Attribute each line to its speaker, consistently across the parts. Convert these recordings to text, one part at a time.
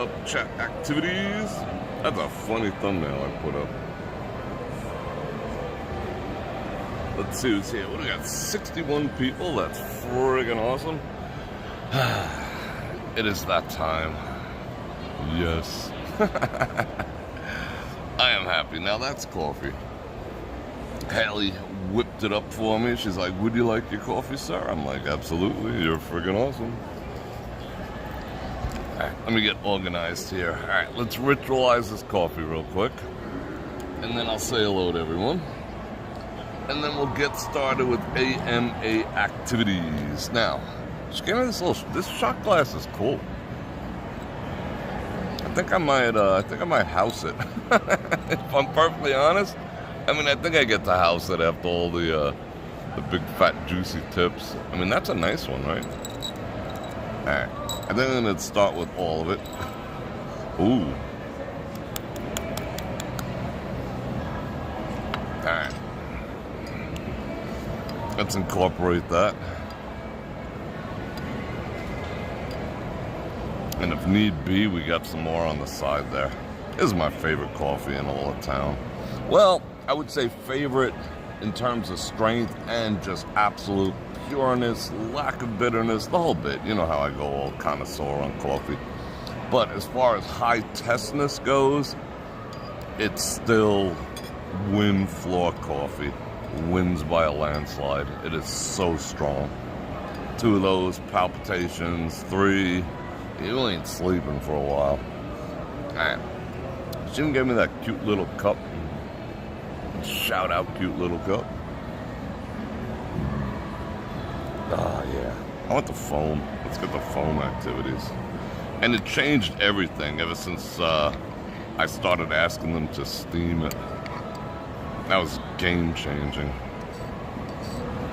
Speaker 1: up chat activities. That's a funny thumbnail I put up. Let's see who's here. What do we got? 61 people. That's friggin' awesome. It is that time. Yes. I am happy. Now that's coffee. Haley whipped it up for me. She's like, would you like your coffee, sir? I'm like, absolutely. You're friggin' awesome. Alright, let me get organized here. Alright, let's ritualize this coffee real quick. And then I'll say hello to everyone. And then we'll get started with AMA activities. Now, just give me this shot glass is cool. I think I might house it. If I'm perfectly honest. I mean, I think I get to house it after all the big fat juicy tips. I mean, that's a nice one, right? Alright. I think I'm gonna start with all of it. Ooh. Alright. Let's incorporate that. And if need be, we got some more on the side there. This is my favorite coffee in all of town. Well, I would say favorite in terms of strength and just absolute pureness, lack of bitterness, the whole bit. You know how I go all connoisseur on coffee. But as far as high testness goes, it's still win floor coffee. Wins by a landslide. It is so strong. 2 of those, palpitations. 3, you ain't sleeping for a while. Alright. She even gave me that cute little cup. Shout out, cute little cup. Ah, yeah. I want the foam. Let's get the foam activities. And it changed everything ever since I started asking them to steam it. That was game-changing.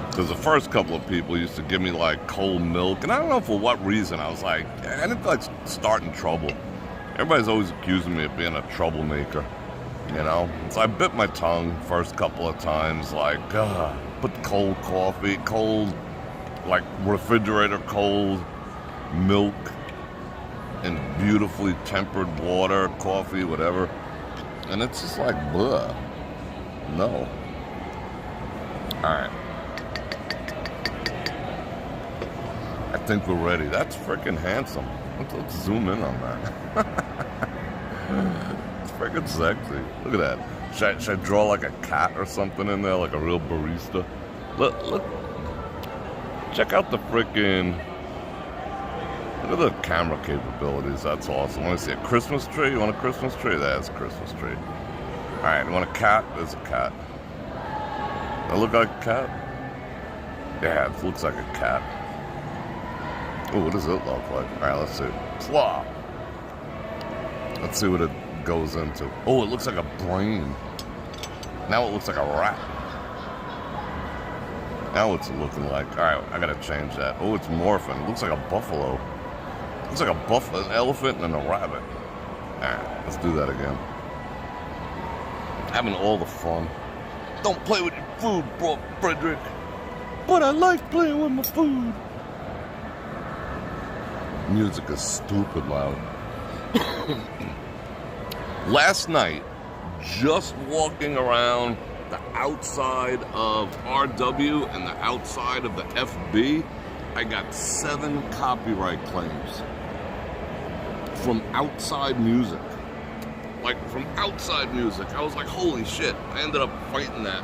Speaker 1: Because the first couple of people used to give me, like, cold milk. And I don't know for what reason. I was like, I didn't like starting trouble. Everybody's always accusing me of being a troublemaker. You know? So I bit my tongue first couple of times. Like, put cold coffee, cold, like, refrigerator cold milk and beautifully tempered water, coffee, whatever. And it's just like, bleh. No. Alright. I think we're ready. That's freaking handsome. Let's zoom in on that. It's freaking sexy. Look at that. Should I draw like a cat or something in there, like a real barista? Look. Check out the freaking... Look at the camera capabilities. That's awesome. Want to see a Christmas tree? You want a Christmas tree? That's a Christmas tree. Alright, you want a cat? There's a cat. Does it look like a cat? Yeah, it looks like a cat. Oh, what does it look like? Alright, let's see. Plop! Let's see what it goes into. Oh, it looks like a brain. Now it looks like a rat. Now what's it looking like? Alright, I gotta change that. Oh, it's morphing. It looks like a buffalo. It looks like a buffalo, an elephant, and a rabbit. Alright, let's do that again. Having all the fun. Don't play with your food, Bror Fredrik. But I like playing with my food. Music is stupid loud. Last night, just walking around the outside of RW and the outside of the FB, I got 7 copyright claims from outside music. Like, from outside music. I was like, holy shit. I ended up fighting that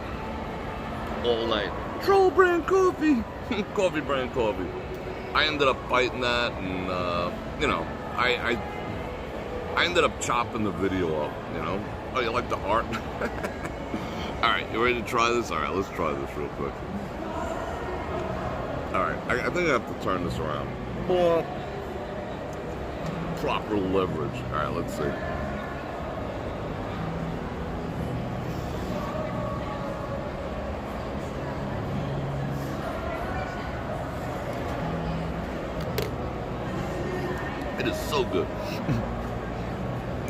Speaker 1: all night. Troll brand coffee. Coffee brand coffee. I ended up fighting that, and, you know, I ended up chopping the video up, you know. Oh, you like the art? Alright, you ready to try this? Alright, let's try this real quick. Alright, I think I have to turn this around. More proper leverage. Alright, let's see. It is so good.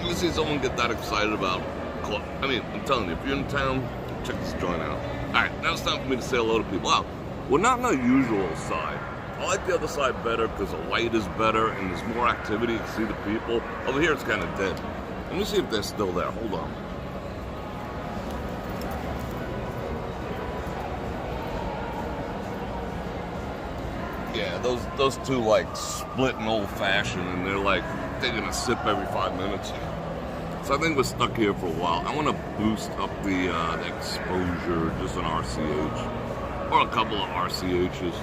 Speaker 1: You see someone get that excited about coffee. I mean, I'm telling you, if you're in town, check this joint out. Alright, now it's time for me to say hello to people. Wow, we're not on our usual side. I like the other side better because the light is better and there's more activity. You can see the people. Over here it's kind of dead. Let me see if they're still there. Hold on. Yeah, those two like split and old fashioned, and they're like taking a sip every 5 minutes. So I think we're stuck here for a while. I want to boost up the exposure, just an RCH or a couple of RCHs.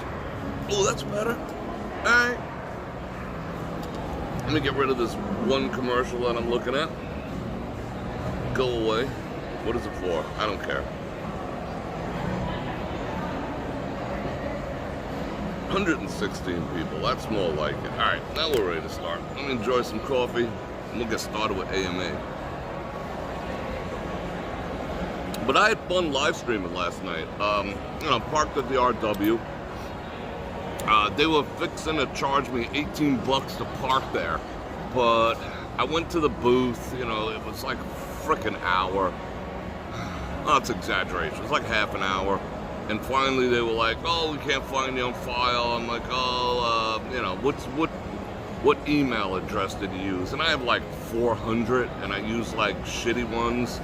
Speaker 1: Oh, that's better. All right. Let me get rid of this one commercial that I'm looking at. Go away. What is it for? I don't care. 116 people. That's more like it. All right, now we're ready to start. Let me enjoy some coffee, and we'll get started with AMA. But I had fun live streaming last night. Parked at the RW. They were fixing to charge me $18 to park there, but I went to the booth. It was like a freaking hour. Oh, it's exaggeration. It was like half an hour. And finally they were like, oh, we can't find you on file. I'm like, oh, what email address did you use? And I have like 400, and I use like shitty ones,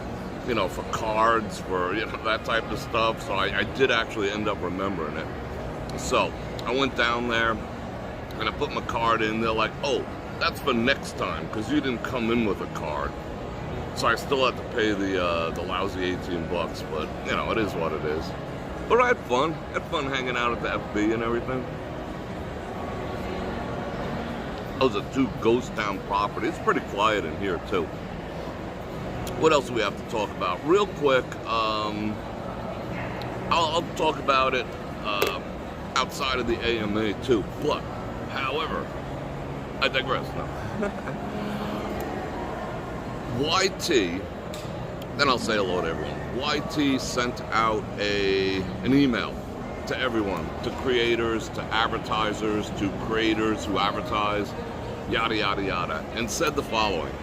Speaker 1: for cards, for, that type of stuff. So I did actually end up remembering it. So I went down there, and I put my card in. They're like, oh, that's for next time, because you didn't come in with a card. So I still had to pay the lousy $18, but, it is what it is. But I had fun. Hanging out at the FB and everything. Those are two ghost town properties. It's pretty quiet in here, too. What else do we have to talk about? Real quick, I'll talk about it outside of the AMA, too. But, however, I digress now. YT, then I'll say hello to everyone. YT sent out an email to everyone, to creators, to advertisers, to creators who advertise, yada, yada, yada, and said the following.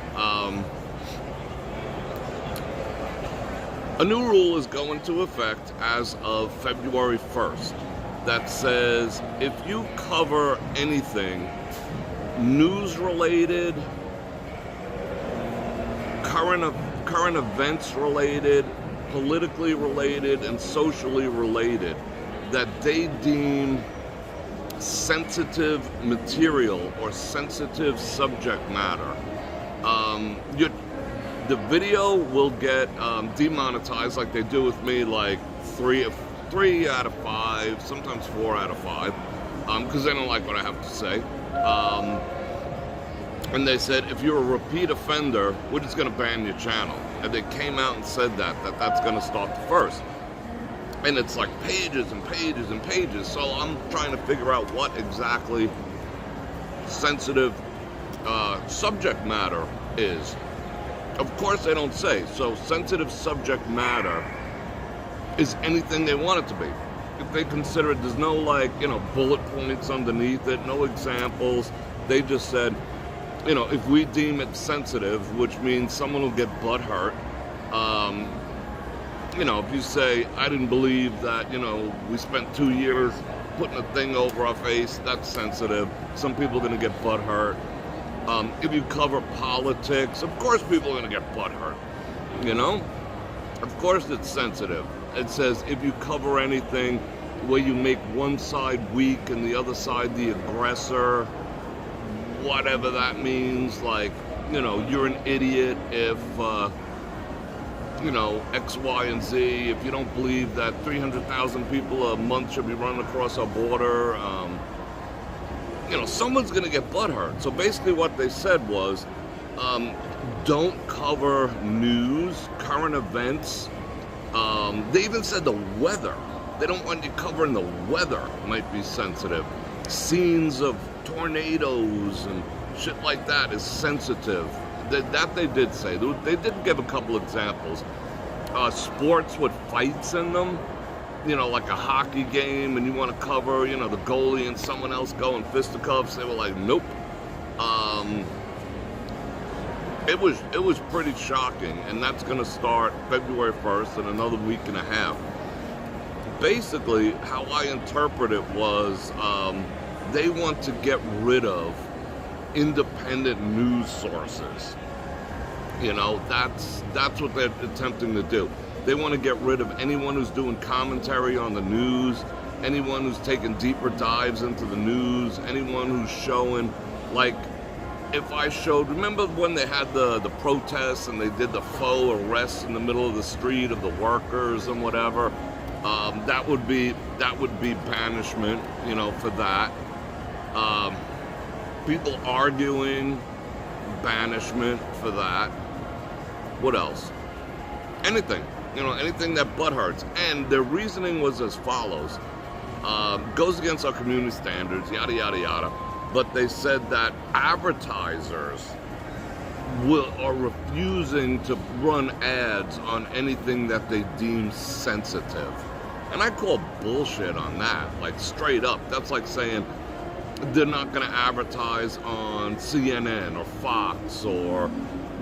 Speaker 1: A new rule is going into effect as of February 1st that says if you cover anything news-related, current events related, politically related, and socially related that they deem sensitive material or sensitive subject matter, the video will get demonetized like they do with me, like 3 out of 5, sometimes 4 out of 5, because they don't like what I have to say. And they said, if you're a repeat offender, we're just going to ban your channel. And they came out and said that's going to start the 1st. And it's like pages and pages and pages. So I'm trying to figure out what exactly sensitive subject matter is. Of course they don't say. So sensitive subject matter is anything they want it to be. If they consider it, there's no bullet points underneath it, no examples. They just said, if we deem it sensitive, which means someone will get butt hurt, if you say, I didn't believe that, we spent 2 years putting a thing over our face, that's sensitive. Some people are going to get butt hurt. If you cover politics, of course people are going to get butt hurt, Of course it's sensitive. It says if you cover anything where you make one side weak and the other side the aggressor, whatever that means, like, you're an idiot if, X, Y, and Z, if you don't believe that 300,000 people a month should be running across our border, someone's going to get butthurt. So basically what they said was, don't cover news, current events. They even said the weather. They don't want you covering the weather, might be sensitive. Scenes of tornadoes and shit like that is sensitive. That they did say. They did give a couple examples. Sports with fights in them, like a hockey game, and you want to cover, the goalie and someone else go in fisticuffs. They were like, nope. It was pretty shocking, and that's going to start February 1st in another week and a half. Basically, how I interpret it was, they want to get rid of independent news sources. You know, that's what they're attempting to do. They want to get rid of anyone who's doing commentary on the news, anyone who's taking deeper dives into the news, anyone who's showing, like, if I showed, remember when they had the protests and they did the faux arrests in the middle of the street of the workers and whatever, that would be banishment, you know, for that. People arguing, banishment for that. What else? Anything, you know, anything that butt hurts. And their reasoning was as follows. Goes against our community standards, yada, yada, yada. But they said that advertisers are refusing to run ads on anything that they deem sensitive. And I call bullshit on that, like straight up. That's like saying they're not going to advertise on CNN or Fox or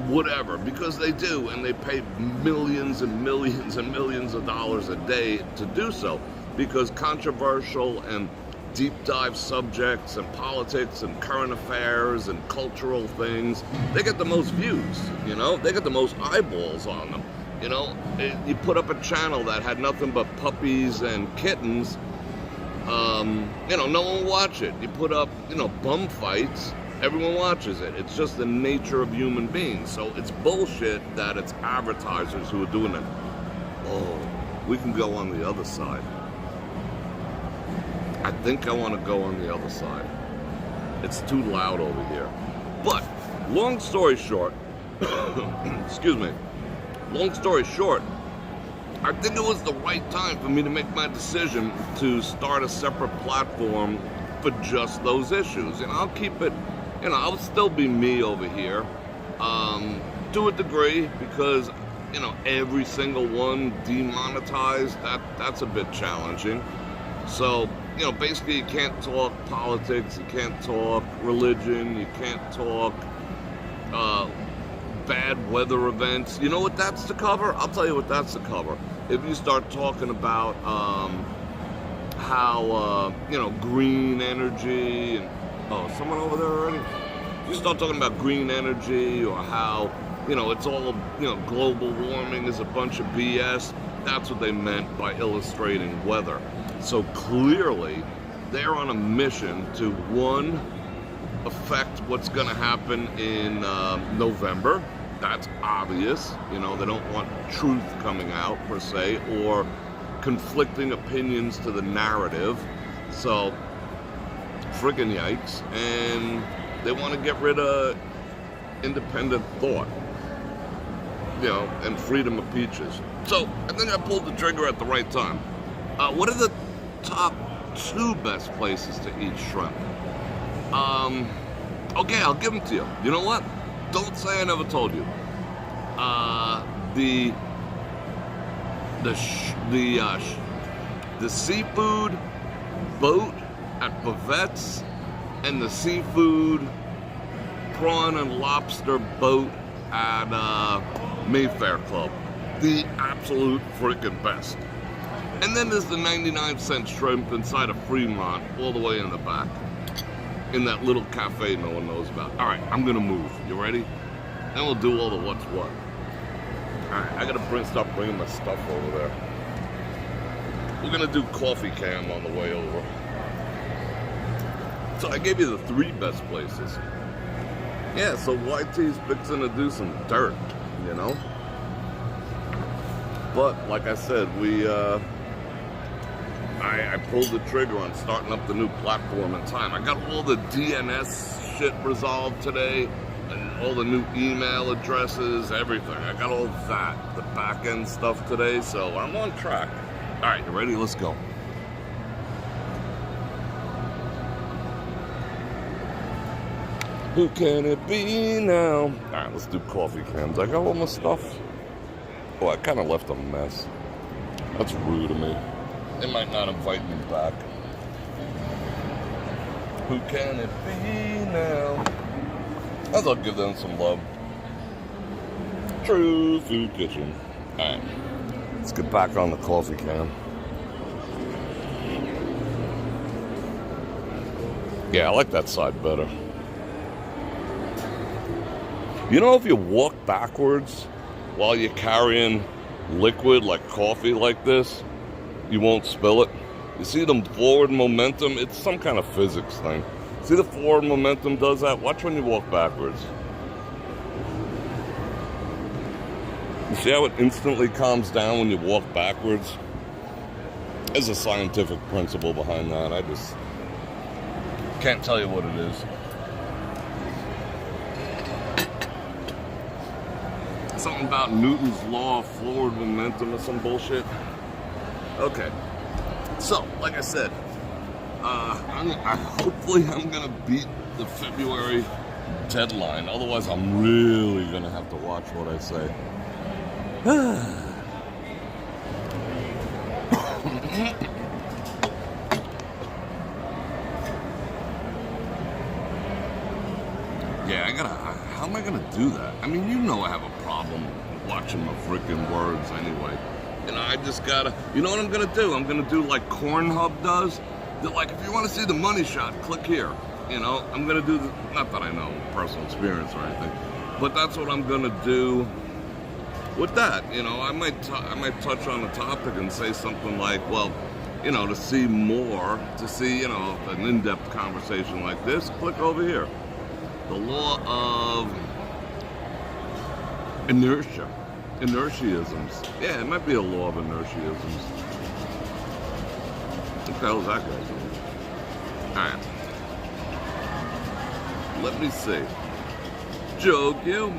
Speaker 1: whatever, because they do, and they pay millions and millions and millions of dollars a day to do so, because controversial and deep dive subjects and politics and current affairs and cultural things, they get the most views, you know, they get the most eyeballs on them. You know, you put up a channel that had nothing but puppies and kittens, you know, no one will watch it. You put up, you know, bum fights, everyone watches it. It's just the nature of human beings. So it's bullshit that it's advertisers who are doing it. Oh, we can go on the other side. I think I want to go on the other side. It's too loud over here. But, long story short, excuse me, long story short, I think it was the right time for me to make my decision to start a separate platform for just those issues. And I'll keep it, you know, I'll still be me over here, to a degree, because, you know, every single one demonetized, that's a bit challenging. So, you know, basically you can't talk politics, you can't talk religion, you can't talk bad weather events. You know what that's to cover? I'll tell you what that's to cover. If you start talking about how, you know, green energy and, oh, someone over there already? If you start talking about green energy or how, you know, it's all, you know, global warming is a bunch of BS, that's what they meant by illustrating weather. So clearly, they're on a mission to, one, affect what's going to happen in November. That's obvious. You know, they don't want truth coming out, per se, or conflicting opinions to the narrative. So, friggin' yikes. And they want to get rid of independent thought, you know, and freedom of peaches. So, I think I pulled the trigger at the right time. What are the top 2 best places to eat shrimp? Okay, I'll give them to you. You know what? Don't say I never told you. The seafood boat at Bavette's and the seafood prawn and lobster boat at Mayfair Club. The absolute freaking best. And then there's the 99-cent shrimp inside of Fremont, all the way in the back, in that little cafe no one knows about. All right, I'm gonna move. You ready? Then we'll do all the what's what. All right, I gotta start bringing my stuff over there. We're gonna do coffee cam on the way over. So I gave you the 3 best places. Yeah, so YT's fixing to do some dirt, you know? But, like I said, I pulled the trigger on starting up the new platform in time. I got all the DNS shit resolved today, and all the new email addresses, everything. I got all that, the back end stuff today, so I'm on track. All right, you ready? Let's go. Who can it be now? All right, let's do coffee cams. I got all my stuff. Oh, I kind of left a mess. That's rude of me. They might not invite me back. Who can it be now? I thought I'd give them some love. True Food Kitchen. Alright, let's get back on the coffee cam. Yeah, I like that side better. You know, if you walk backwards while you're carrying liquid like coffee like this, you won't spill it. You see the forward momentum? It's some kind of physics thing. See the forward momentum does that? Watch when you walk backwards. You see how it instantly calms down when you walk backwards? There's a scientific principle behind that. I just can't tell you what it is. Something about Newton's law of forward momentum or some bullshit. Okay. So, like I said, hopefully I'm going to beat the February deadline. Otherwise, I'm really going to have to watch what I say. Yeah, how am I gonna do that? I mean, you know I have a problem watching my freaking words anyway. You know, I just gotta, you know what I'm gonna do? I'm gonna do like Cornhub does. They're like, if you wanna see the money shot, click here. You know, I'm gonna do, not that I know personal experience or anything, but that's what I'm gonna do with that. You know, I might touch on a topic and say something like, well, you know, to see more, to see, you know, an in-depth conversation like this, click over here. The law of inertia. Inertiisms. Yeah, it might be a law of inertiisms. What the hell is that guy doing? Alright. Let me see. Joke you.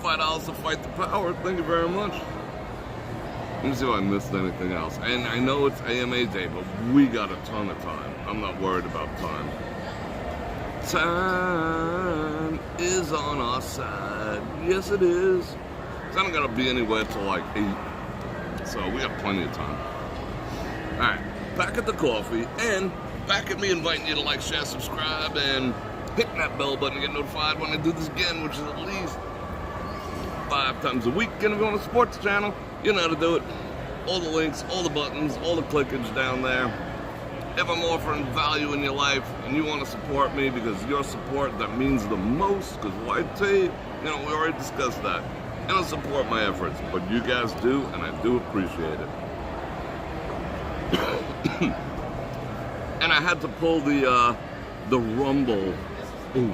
Speaker 1: $5 to fight the power. Thank you very much. Let me see if I missed anything else. And I know it's AMA day, but we got a ton of time. I'm not worried about time. Time is on our side. Yes, it is. It's not gonna be anywhere till like 8. So we got plenty of time. Alright, back at the coffee and back at me inviting you to like, share, subscribe, and hit that bell button to get notified when I do this again, which is at least 5 times a week. And if you want a sports channel, you know how to do it. All the links, all the buttons, all the clickage down there. If I'm offering value in your life and you want to support me, because your support, that means the most, because YT, you know, we already discussed that. And I support my efforts, but you guys do, and I do appreciate it. And I had to pull the Rumble. Ooh.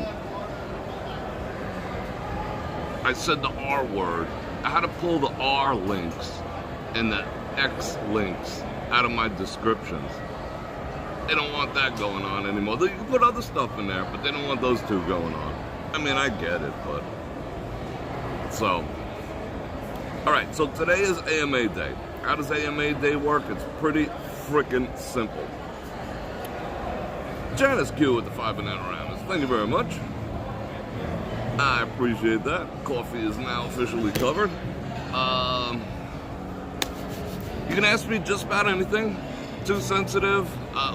Speaker 1: I said the R word. I had to pull the R links and the X links out of my descriptions. They don't want that going on anymore. You can put other stuff in there, but they don't want those two going on. I mean, I get it, but... So... Alright, so today is AMA Day. How does AMA Day work? It's pretty freaking simple. Janice Q with the 5 Bananas. Thank you very much. I appreciate that. Coffee is now officially covered. You can ask me just about anything. Too sensitive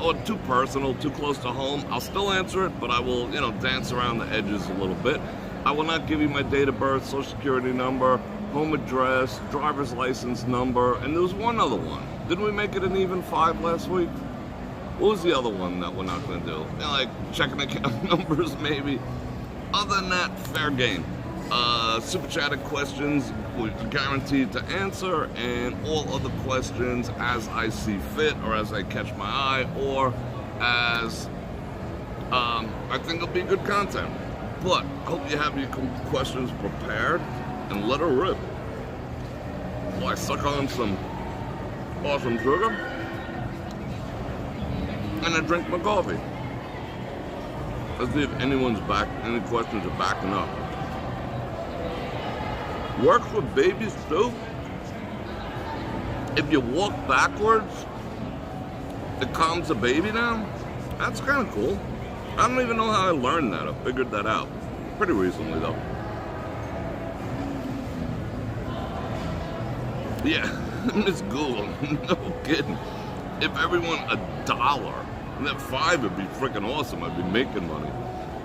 Speaker 1: or too personal, too close to home, I'll still answer it, but I will, you know, dance around the edges a little bit. I will not give you my date of birth, social security number, home address, driver's license number, and there was one other one. Didn't we make it an even 5 last week? What was the other one that we're not going to do? You know, like checking account numbers, maybe. Other than that, fair game. Super chatted questions we're guaranteed to answer, and all other questions as I see fit, or as I catch my eye, or as I think it'll be good content. But I hope you have your questions prepared, and let her rip. While I suck on some awesome sugar, and I drink my coffee. Let's see if anyone's back, any questions are backing up. Works with babies too. If you walk backwards, it calms the baby down. That's kind of cool. I don't even know how I learned that. I figured that out pretty recently though. Yeah, Miss Google, no kidding. If everyone $1, and that 5 would be freaking awesome. I'd be making money.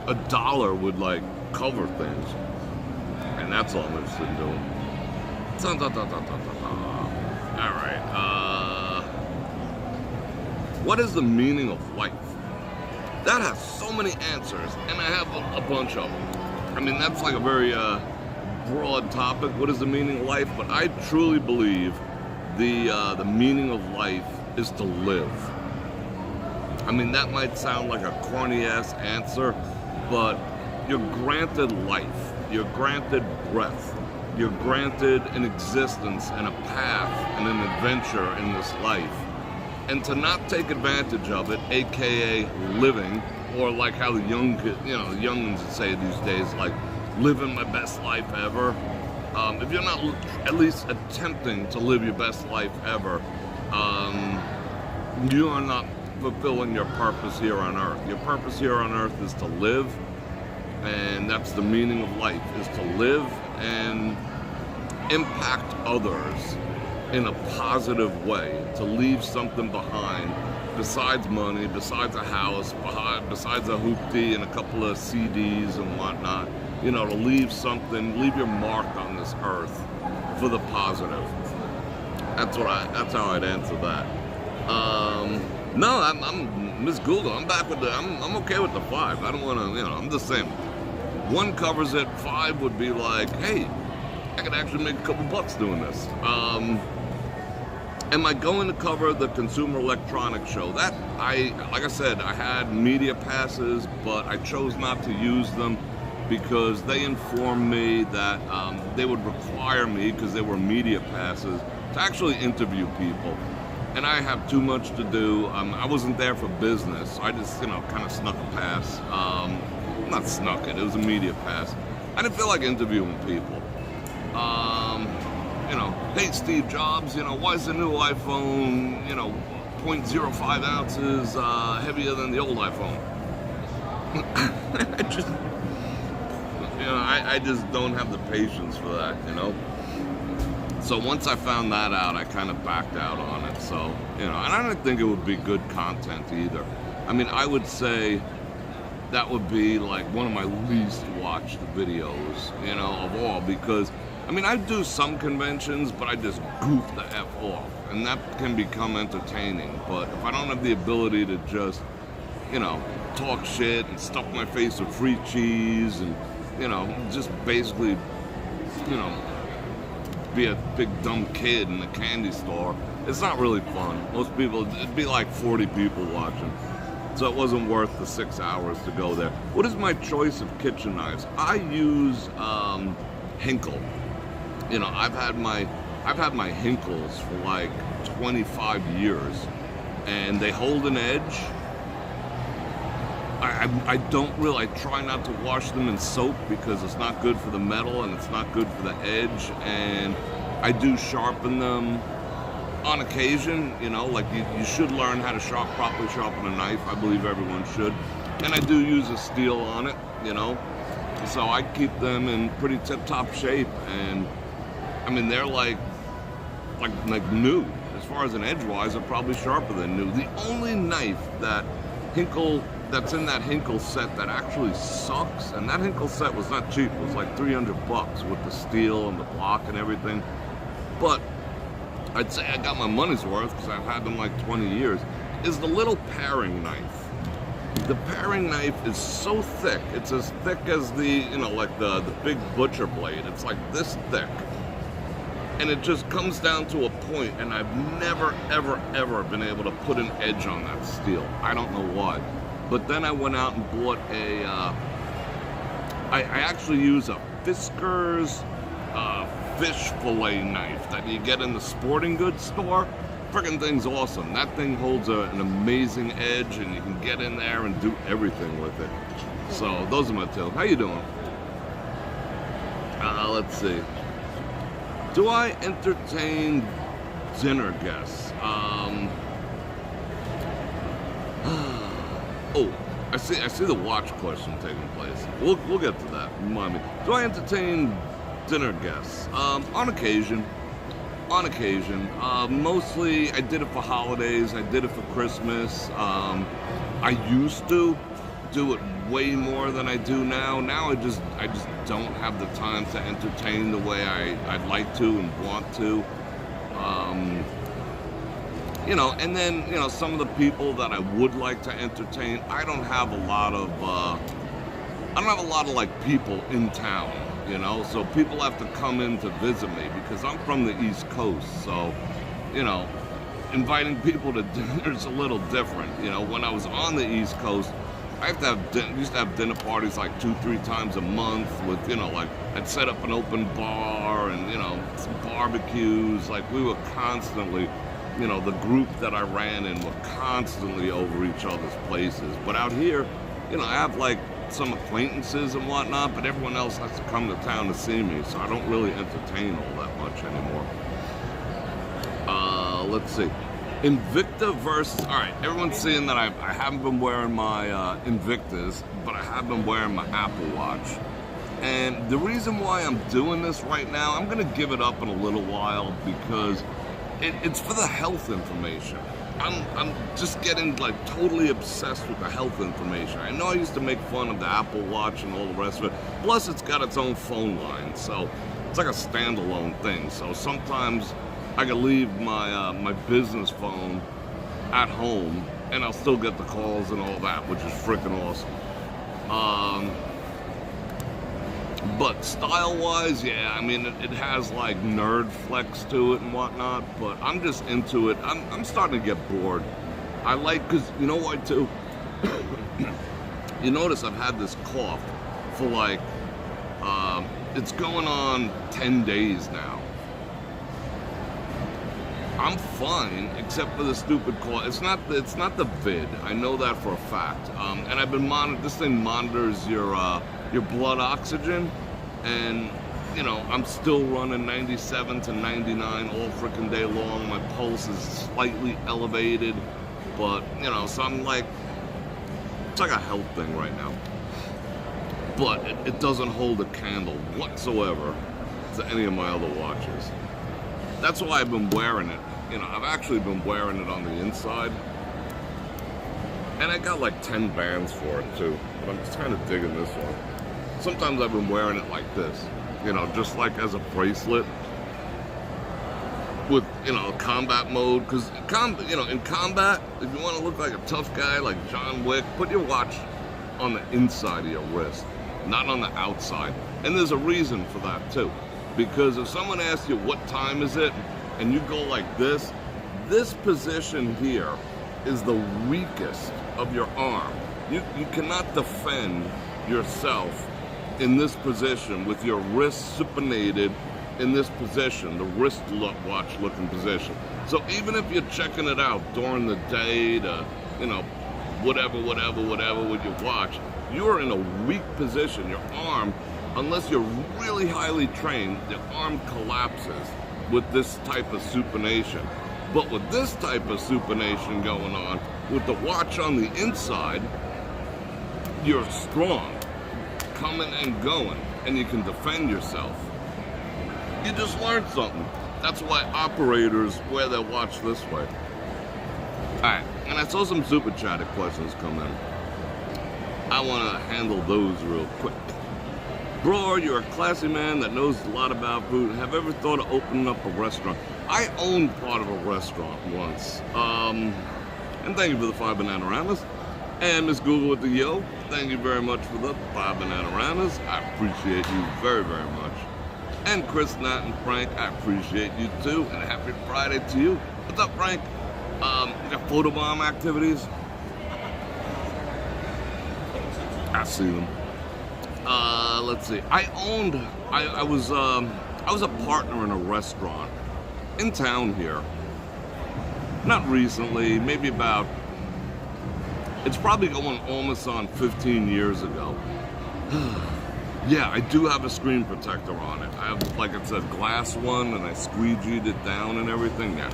Speaker 1: $1 would like cover things. And that's all I'm interested in doing. Alright, what is the meaning of life? That has so many answers, and I have a bunch of them. I mean, that's like a very broad topic. What is the meaning of life? But I truly believe the meaning of life is to live. I mean, that might sound like a corny-ass answer, but you're granted life. You're granted breath. You're granted an existence and a path and an adventure in this life. And to not take advantage of it, aka living, or like how the young ones would say these days, like living my best life ever. If you're not at least attempting to live your best life ever, you are not fulfilling your purpose here on earth. Your purpose here on earth is to live, and that's the meaning of life, is to live and impact others in a positive way, to leave something behind besides money, besides a house, besides a hoopty and a couple of CDs and whatnot. You know, to leave something, leave your mark on this earth for the positive. That's how I'd answer that. No, I'm Miss Google. I'm back with I'm okay with the 5. I don't want to, I'm just saying. 1 covers it. 5 would be like, hey, I could actually make a couple bucks doing this. Am I going to cover the Consumer Electronics Show? That, like I said, I had media passes, but I chose not to use them because they informed me that they would require me, because they were media passes, to actually interview people. And I have too much to do. I wasn't there for business. I just, kind of snuck a pass. Not snuck it, it was a media pass. I didn't feel like interviewing people. Hey Steve Jobs, why is the new iPhone, 0.05 ounces heavier than the old iPhone? I just don't have the patience for that, So once I found that out, I kind of backed out on it. So, and I don't think it would be good content either. I mean, I would say that would be like one of my least watched videos, of all, because I mean, I do some conventions, but I just goof the F off, and that can become entertaining. But if I don't have the ability to just, talk shit and stuff my face with free cheese and, just basically, be a big dumb kid in a candy store, it's not really fun. Most people, it'd be like 40 people watching. So it wasn't worth the 6 hours to go there. What is my choice of kitchen knives? I use Hinkle. I've had my Hinkles for like 25 years, and they hold an edge. I try not to wash them in soap because it's not good for the metal and it's not good for the edge, and I do sharpen them on occasion, like you should learn how to properly sharpen a knife. I believe everyone should. And I do use a steel on it, so I keep them in pretty tip-top shape, and I mean, they're like new. As far as an edge-wise, they're probably sharper than new. The only knife that's in that Hinkle set that actually sucks, and that Hinkle set was not cheap. It was like $300 with the steel and the block and everything. But I'd say I got my money's worth because I've had them like 20 years, is the little paring knife. The paring knife is so thick. It's as thick as the big butcher blade. It's like this thick. And it just comes down to a point, and I've never, ever, ever been able to put an edge on that steel. I don't know why. But then I went out and bought I actually use a Fisker's fish fillet knife that you get in the sporting goods store. Freaking thing's awesome. That thing holds an amazing edge, and you can get in there and do everything with it. So those are my two. How you doing? Let's see. Do I entertain dinner guests? Oh, I see the watch question taking place. We'll get to that. Remind me. Do I entertain dinner guests? On occasion. Mostly I did it for holidays. I did it for Christmas. I used to do it way more than I do now. Now I just don't have the time to entertain the way I'd like to and want to. you know, and then, you know, some of the people that I would like to entertain, I don't have a lot of like people in town, you know, so people have to come in to visit me because I'm from the East Coast, so, you know, inviting people to dinner is a little different. You know, when I was on the East Coast, I used to have dinner parties like 2-3 times a month with, you know, like I'd set up an open bar and, you know, some barbecues. Like we were constantly, you know, the group that I ran in were constantly over each other's places. But out here, you know, I have like some acquaintances and whatnot, but everyone else has to come to town to see me, so I don't really entertain all that much anymore. Let's see. Invicta versus, all right, everyone's seeing that I haven't been wearing my Invictas, but I have been wearing my Apple Watch. And the reason why I'm doing this right now, I'm gonna give it up in a little while because it's for the health information. I'm just getting like totally obsessed with the health information. I know I used to make fun of the Apple Watch and all the rest of it. Plus it's got its own phone line, so it's like a standalone thing. So sometimes I can leave my my business phone at home and I'll still get the calls and all that, which is freaking awesome. But style-wise, yeah, I mean, it has like nerd flex to it and whatnot, but I'm just into it. I'm starting to get bored. I like, because you know why too? You notice I've had this cough for like, it's going on 10 days now. I'm fine, except for the stupid cough. It's not the vid. I know that for a fact. And I've been this thing monitors your blood oxygen, and you know, I'm still running 97 to 99 all freaking day long. My pulse is slightly elevated, but you know, so I'm like, it's like a health thing right now. But it doesn't hold a candle whatsoever to any of my other watches. That's why I've been wearing it. You know, I've actually been wearing it on the inside. And I got like 10 bands for it too. But I'm just kind of digging this one. Sometimes I've been wearing it like this. You know, just like as a bracelet. With, you know, combat mode. Because, you know, in combat, if you want to look like a tough guy like John Wick, put your watch on the inside of your wrist. Not on the outside. And there's a reason for that too. Because if someone asks you what time is it, and you go like this position here is the weakest of your arm. You cannot defend yourself in this position with your wrist supinated in this position, the wrist watch looking position. So even if you're checking it out during the day to, you know, whatever with your watch, you're in a weak position. Your arm, unless you're really highly trained, the arm collapses with this type of supination. But with this type of supination going on, with the watch on the inside, you're strong, coming and going, and you can defend yourself. You just learned something. That's why operators wear their watch this way. Alright, and I saw some super chatted questions come in. I want to handle those real quick. Bror, you're a classy man that knows a lot about food. Have you ever thought of opening up a restaurant? I owned part of a restaurant once. And thank you for the 5 Bananaramas. And Miss Google with the yo, thank you very much for the 5 Bananaramas. I appreciate you very, very much. And Chris, Nat, and Frank, I appreciate you too. And happy Friday to you. What's up, Frank? We got photobomb activities. I see them. Let's see. I was a partner in a restaurant in town here. Not recently, maybe about, it's probably going almost on 15 years ago. Yeah, I do have a screen protector on it. I have, like I said, glass one, and I squeegeed it down and everything. Yeah.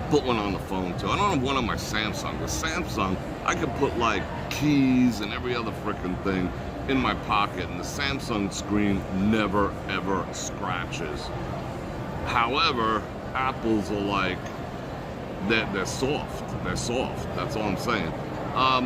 Speaker 1: Put one on the phone too. I don't have one on my Samsung. The Samsung, I could put like keys and every other freaking thing in my pocket, and the Samsung screen never ever scratches. However, Apple's are like, they're soft. They're soft. That's all I'm saying.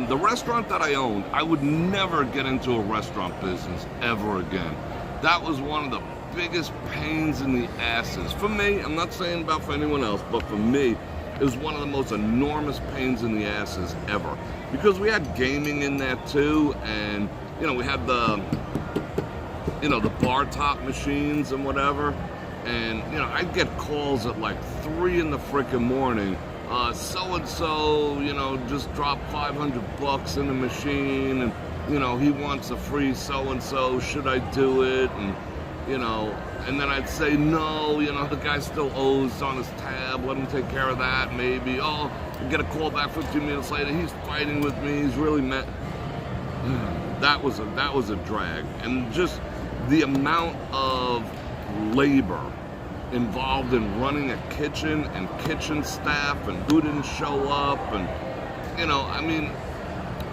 Speaker 1: The restaurant that I owned, I would never get into a restaurant business ever again. That was one of the biggest pains in the asses. For me, I'm not saying about for anyone else, but for me, It was one of the most enormous pains in the asses ever. Because we had gaming in there too, and, you know, we had the, you know, the bar top machines and whatever. And, you know, I'd get calls at like 3 in the frickin' morning. So-and-so, you know, just dropped $500 in the machine, and, you know, he wants a free so-and-so, should I do it? And, you know, and then I'd say, no, you know, the guy still owes on his tab, let him take care of that, maybe. Oh, I get a call back 15 minutes later, he's fighting with me, he's really mad. That was a drag. And just the amount of labor involved in running a kitchen and kitchen staff and who didn't show up, and, you know, I mean,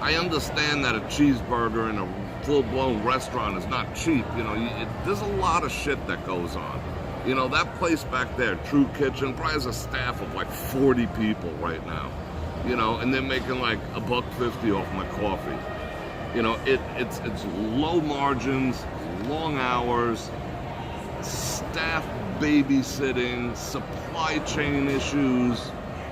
Speaker 1: I understand that a cheeseburger in a full-blown restaurant is not cheap. You know, there's a lot of shit that goes on. You know, that place back there, True Kitchen, probably has a staff of like 40 people right now. You know, and they're making like $1.50 off my coffee. You know, it's low margins, long hours, staff babysitting, supply chain issues.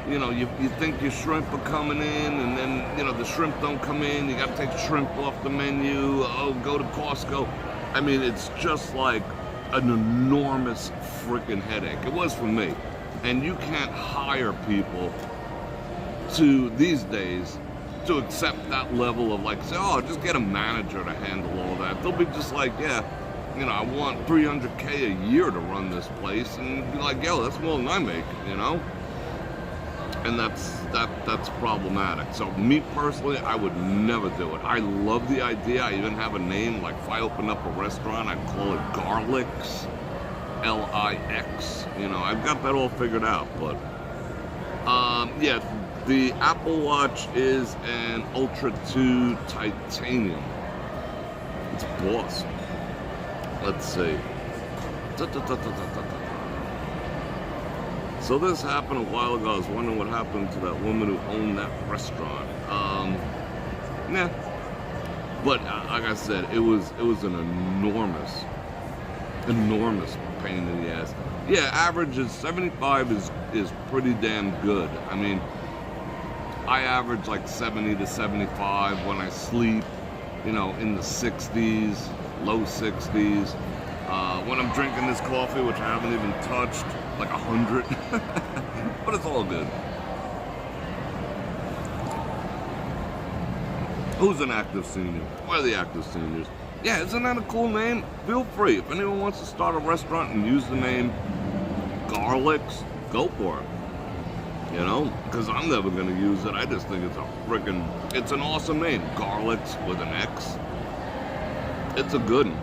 Speaker 1: You know, you think your shrimp are coming in, and then, you know, the shrimp don't come in. You got to take shrimp off the menu. Oh, go to Costco. I mean, it's just like an enormous freaking headache. It was for me. And you can't hire people to, these days, to accept that level of like, say, oh, just get a manager to handle all that. They'll be just like, yeah, you know, I want $300K a year to run this place. And be like, yo, that's more than I make, you know? And that's problematic. So me personally, I would never do it. I love the idea. I even have a name. Like if I open up a restaurant, I'd call it Garlix, L-I-X. You know, I've got that all figured out. But yeah, the Apple Watch is an Ultra 2 titanium. It's boss. Let's see. So this happened a while ago. I was wondering what happened to that woman who owned that restaurant. Yeah. But like I said, it was an enormous pain in the ass. Yeah, average is 75 is pretty damn good. I mean, I average like 70 to 75 when I sleep, you know, in the 60s, low 60s. When I'm drinking this coffee, which I haven't even touched, like 100. But it's all good. Who's an active senior? Where are the active seniors? Yeah, isn't that a cool name? Feel free. If anyone wants to start a restaurant and use the name Garlix, go for it. You know, because I'm never going to use it. I just think it's an awesome name. Garlix with an X. It's a good one.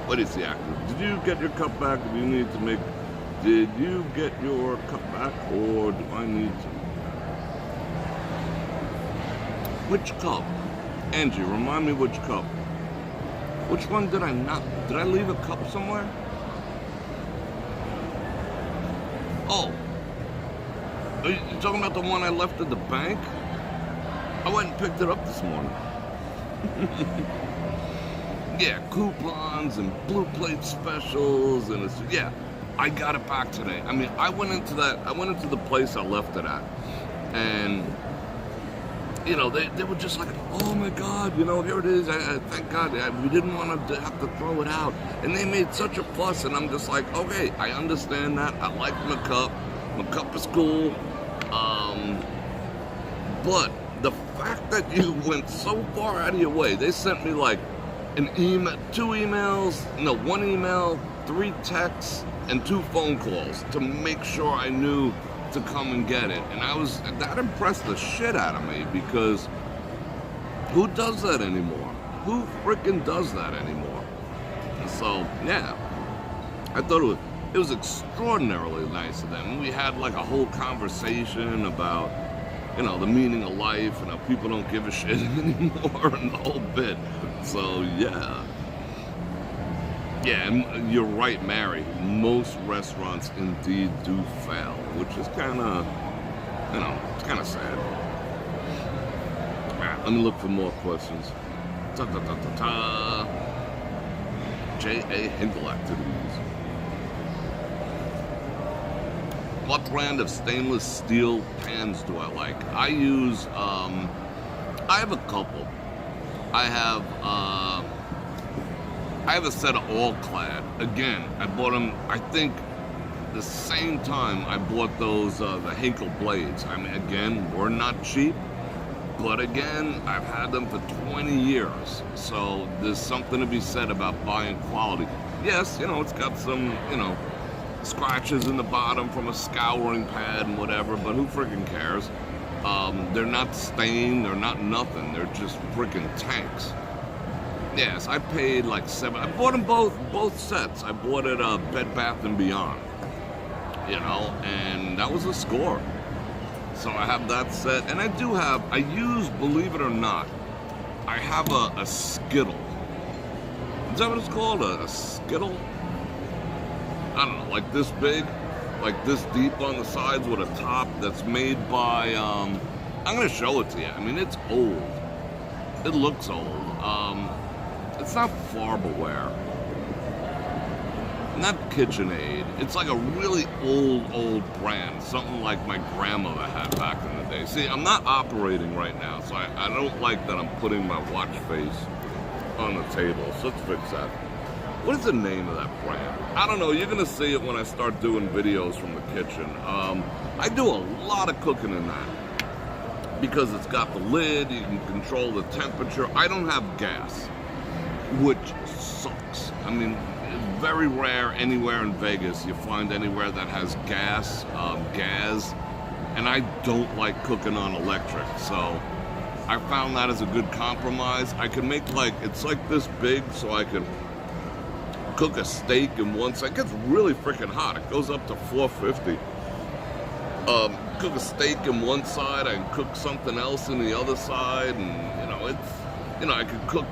Speaker 1: What is the active? Did you get your cup back? Do you need to make... Did you get your cup back, or do I need to? Which cup? Angie, remind me which cup. Which one did I not? Did I leave a cup somewhere? Oh. Are you talking about the one I left at the bank? I went and picked it up this morning. Yeah, coupons and blue plate specials, and it's, yeah, I got it back today. I mean, I went into the place I left it at, and, you know, they were just like, oh my God, you know, here it is, thank God, we didn't want to have to throw it out, and they made such a fuss, and I'm just like, okay, I understand that, I like my cup is cool, but the fact that you went so far out of your way, they sent me like, one email, 3 texts, and 2 phone calls to make sure I knew to come and get it. And that impressed the shit out of me, because who does that anymore? Who freaking does that anymore? And so, yeah, I thought it was extraordinarily nice of them. We had like a whole conversation about, you know, the meaning of life and how people don't give a shit anymore and the whole bit. So, yeah. Yeah, and you're right, Mary. Most restaurants indeed do fail, which is kind of, you know, it's kind of sad. All right, let me look for more questions. J.A. Hinkle activities. what brand of stainless steel pans do I like? I use, I have a couple. I have a set of all-clad. Again, I bought them, I think, the same time I bought those, the Hinkle blades. I mean, again, we're not cheap, but again, I've had them for 20 years. So there's something to be said about buying quality. Yes, you know, it's got some, you know, scratches in the bottom from a scouring pad and whatever, but who freaking cares? They're not stained, they're not nothing, they're just freaking tanks. Yes, I paid like I bought them both sets. I bought it Bed Bath & Beyond, you know, and that was a score. So I have that set, and I use, believe it or not, I have a Skittle. Is that what it's called, a Skittle? I don't know, like this big, like this deep on the sides with a top that's made by, I'm gonna show it to you. I mean, it's old. It looks old. It's not Farberware. Not KitchenAid. It's like a really old brand. Something like my grandmother had back in the day. See, I'm not operating right now, so I don't like that I'm putting my watch face on the table. So let's fix that. What is the name of that brand? I don't know. You're going to see it when I start doing videos from the kitchen. I do a lot of cooking in that because it's got the lid. You can control the temperature. I don't have gas, which sucks. I mean, it's very rare anywhere in Vegas you find anywhere that has gas, and I don't like cooking on electric. So I found that as a good compromise. I can make it's like this big, so I can cook a steak in one side. It gets really freaking hot. It goes up to 450. Cook a steak in one side, I can cook something else in the other side, and I could cook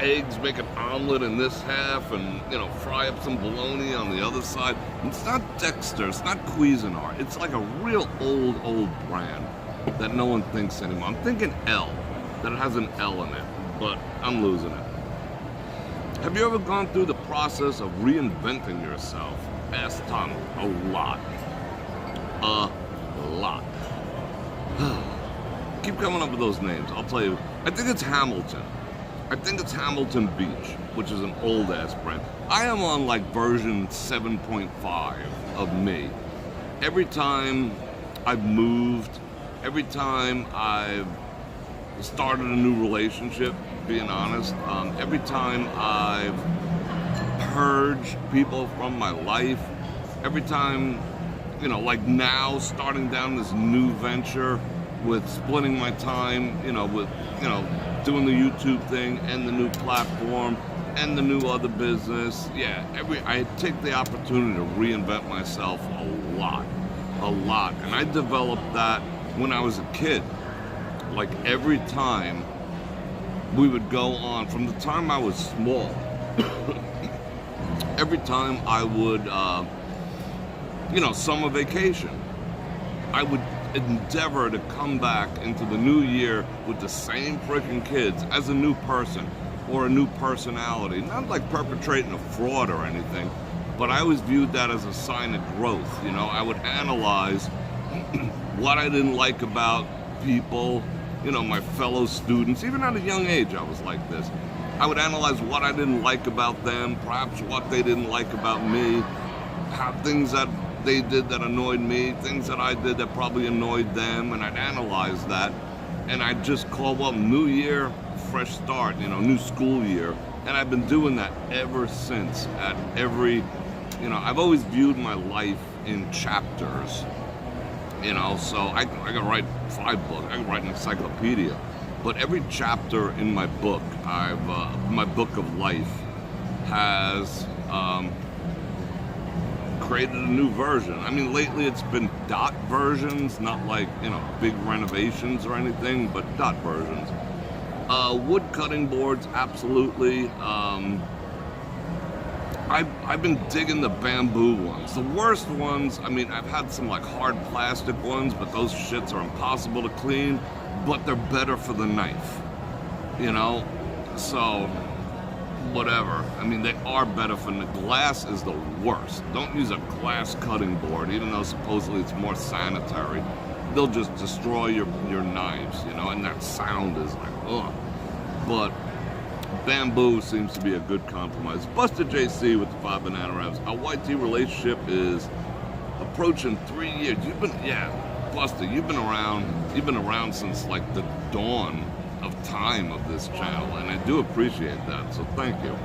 Speaker 1: eggs, make an omelet in this half, and fry up some bologna on the other side. It's not Dexter, it's not Cuisinart. It's like a real old brand that no one thinks anymore. I'm thinking L, that it has an L in it, but I'm losing it. Have you ever gone through the process of reinventing yourself? Ask Tom. A lot. A lot. Keep coming up with those names. I'll tell you. I think it's Hamilton. I think it's Hamilton Beach, which is an old-ass brand. I am on version 7.5 of me. Every time I've moved, every time I've started a new relationship, being honest, every time I've purged people from my life, every time, like now, starting down this new venture with splitting my time, with, doing the YouTube thing and the new platform and the new other business. Yeah, I take the opportunity to reinvent myself a lot. And I developed that when I was a kid. Like every time we would go on, from the time I was small, every time I would, summer vacation, I would endeavor to come back into the new year with the same freaking kids as a new person or a new personality. Not like perpetrating a fraud or anything, but I always viewed that as a sign of growth. I would analyze what I didn't like about people, my fellow students. Even at a young age, I was like this. I would analyze what I didn't like about them, perhaps what they didn't like about me, how things that they did that annoyed me, things that I did that probably annoyed them, and I'd analyze that, and I'd just call, well, new year, fresh start, new school year, and I've been doing that ever since. At every, I've always viewed my life in chapters, so I can write 5 books, I can write an encyclopedia, but every chapter in my book, my book of life has created a new version. I mean, lately it's been dot versions, not like, big renovations or anything, but dot versions. Wood cutting boards, absolutely. I've been digging the bamboo ones. The worst ones, I mean, I've had some hard plastic ones, but those shits are impossible to clean, but they're better for the knife, so whatever. I mean, they are better for the glass is the worst. Don't use a glass cutting board, even though supposedly it's more sanitary. They'll just destroy your knives, you know, and that sound is like, ugh. But bamboo seems to be a good compromise. Buster JC with the 5 banana wraps. Our YT relationship is approaching 3 years. Buster, you've been around since like the dawn of time of this channel, and I do appreciate that, so thank you.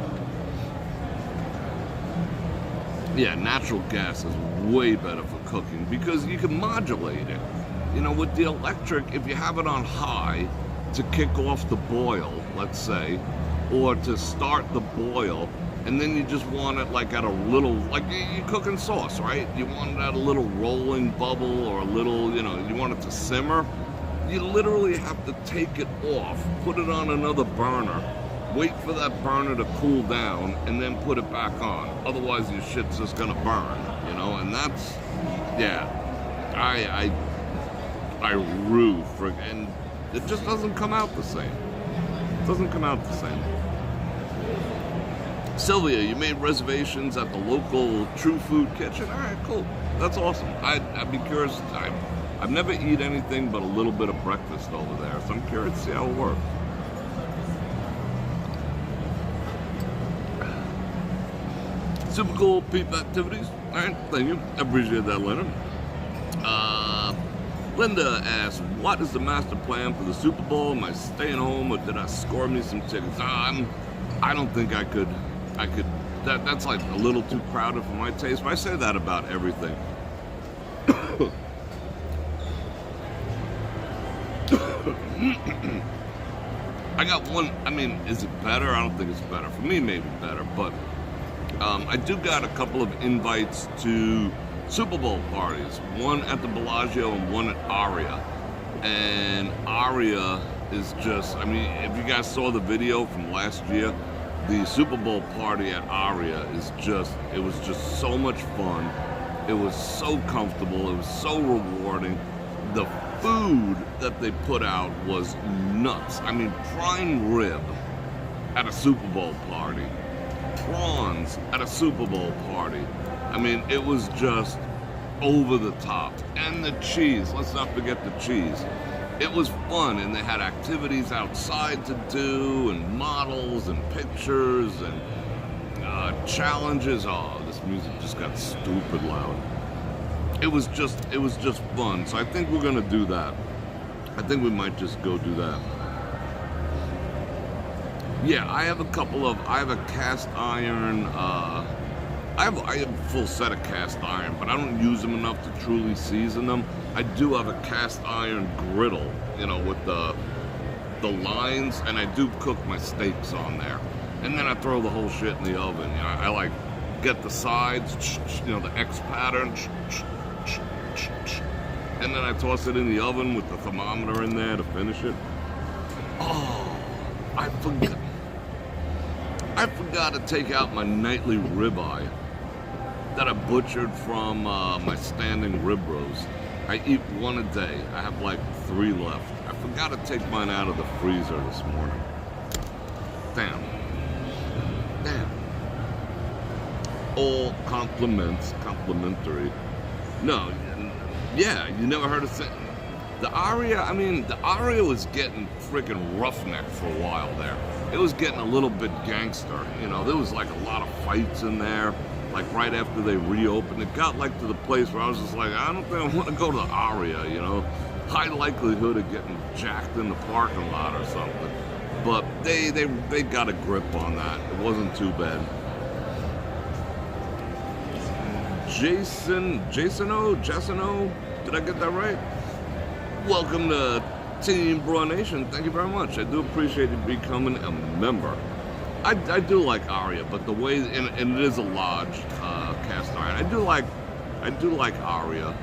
Speaker 1: Yeah, natural gas is way better for cooking because you can modulate it. You know, with the electric, if you have it on high to kick off the boil, let's say, or to start the boil, and then you just want it like at a little, like you're cooking sauce, right? You want it at a little rolling bubble or a little, you know, you want it to simmer. You literally have to take it off, put it on another burner, wait for that burner to cool down, and then put it back on. Otherwise, your shit's just gonna burn, you know. And that's, yeah, I rue for, and it just doesn't come out the same. It doesn't come out the same. Sylvia, you made reservations at the local True Food Kitchen. All right, cool. That's awesome. I'd be curious. I've never eaten anything but a little bit of breakfast over there, so I'm curious to see how it works. Super cool peep activities. All right, thank you. I appreciate that, Leonard. Linda asks, what is the master plan for the Super Bowl? Am I staying home or did I score me some tickets? I don't think I could. That's like a little too crowded for my taste, but I say that about everything. I got one, I mean, is it better? I don't think it's better. For me, maybe better, but I do got a couple of invites to Super Bowl parties. One at the Bellagio and one at Aria. And Aria is just, I mean, if you guys saw the video from last year, the Super Bowl party at Aria is just, it was just so much fun. It was so comfortable. It was so rewarding. The food that they put out was nuts. I mean, prime rib at a Super Bowl party. Prawns at a Super Bowl party. I mean, it was just over the top. And the cheese, let's not forget the cheese. It was fun, and they had activities outside to do, and models, and pictures, and challenges. Oh, this music just got stupid loud. It was just fun. So I think we're gonna do that. I think we might just go do that. Yeah, I have a cast iron, I have a full set of cast iron, but I don't use them enough to truly season them. I do have a cast iron griddle, you know, with the lines, and I do cook my steaks on there. And then I throw the whole shit in the oven. You know, I like get the sides, you know, the X pattern, and then I toss it in the oven with the thermometer in there to finish it. Oh, I forgot to take out my nightly ribeye that I butchered from my standing rib roast. I eat one a day. I have like 3 left. I forgot to take mine out of the freezer this morning. Damn. All complimentary. No, yeah, you never heard of it. The Aria, I mean, the Aria was getting freaking roughneck for a while there. It was getting a little bit gangster, you know. There was like a lot of fights in there, like right after they reopened. It got like to the place where I was just like, I don't think I want to go to the Aria, you know. High likelihood of getting jacked in the parking lot or something. But they got a grip on that. It wasn't too bad. Jason O, did I get that right? Welcome to Team Bror Nation. Thank you very much. I do appreciate you becoming a member. I do like Aria, but the way, and it is a large cast iron. I do like Aria.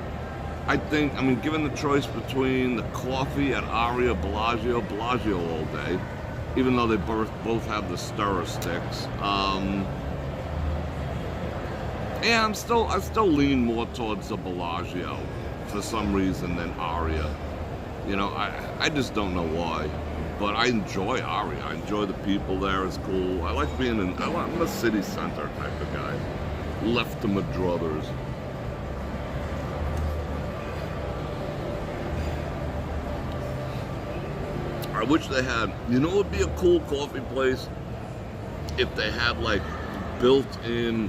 Speaker 1: I think, I mean, given the choice between the coffee at Aria, Bellagio all day, even though they both have the stirrer sticks. Yeah, I still lean more towards the Bellagio for some reason than Aria. You know, I just don't know why. But I enjoy Aria. I enjoy the people there. It's cool. I like being I'm a city center type of guy. Left to my druthers. I wish they had, you know, it would be a cool coffee place if they had like built-in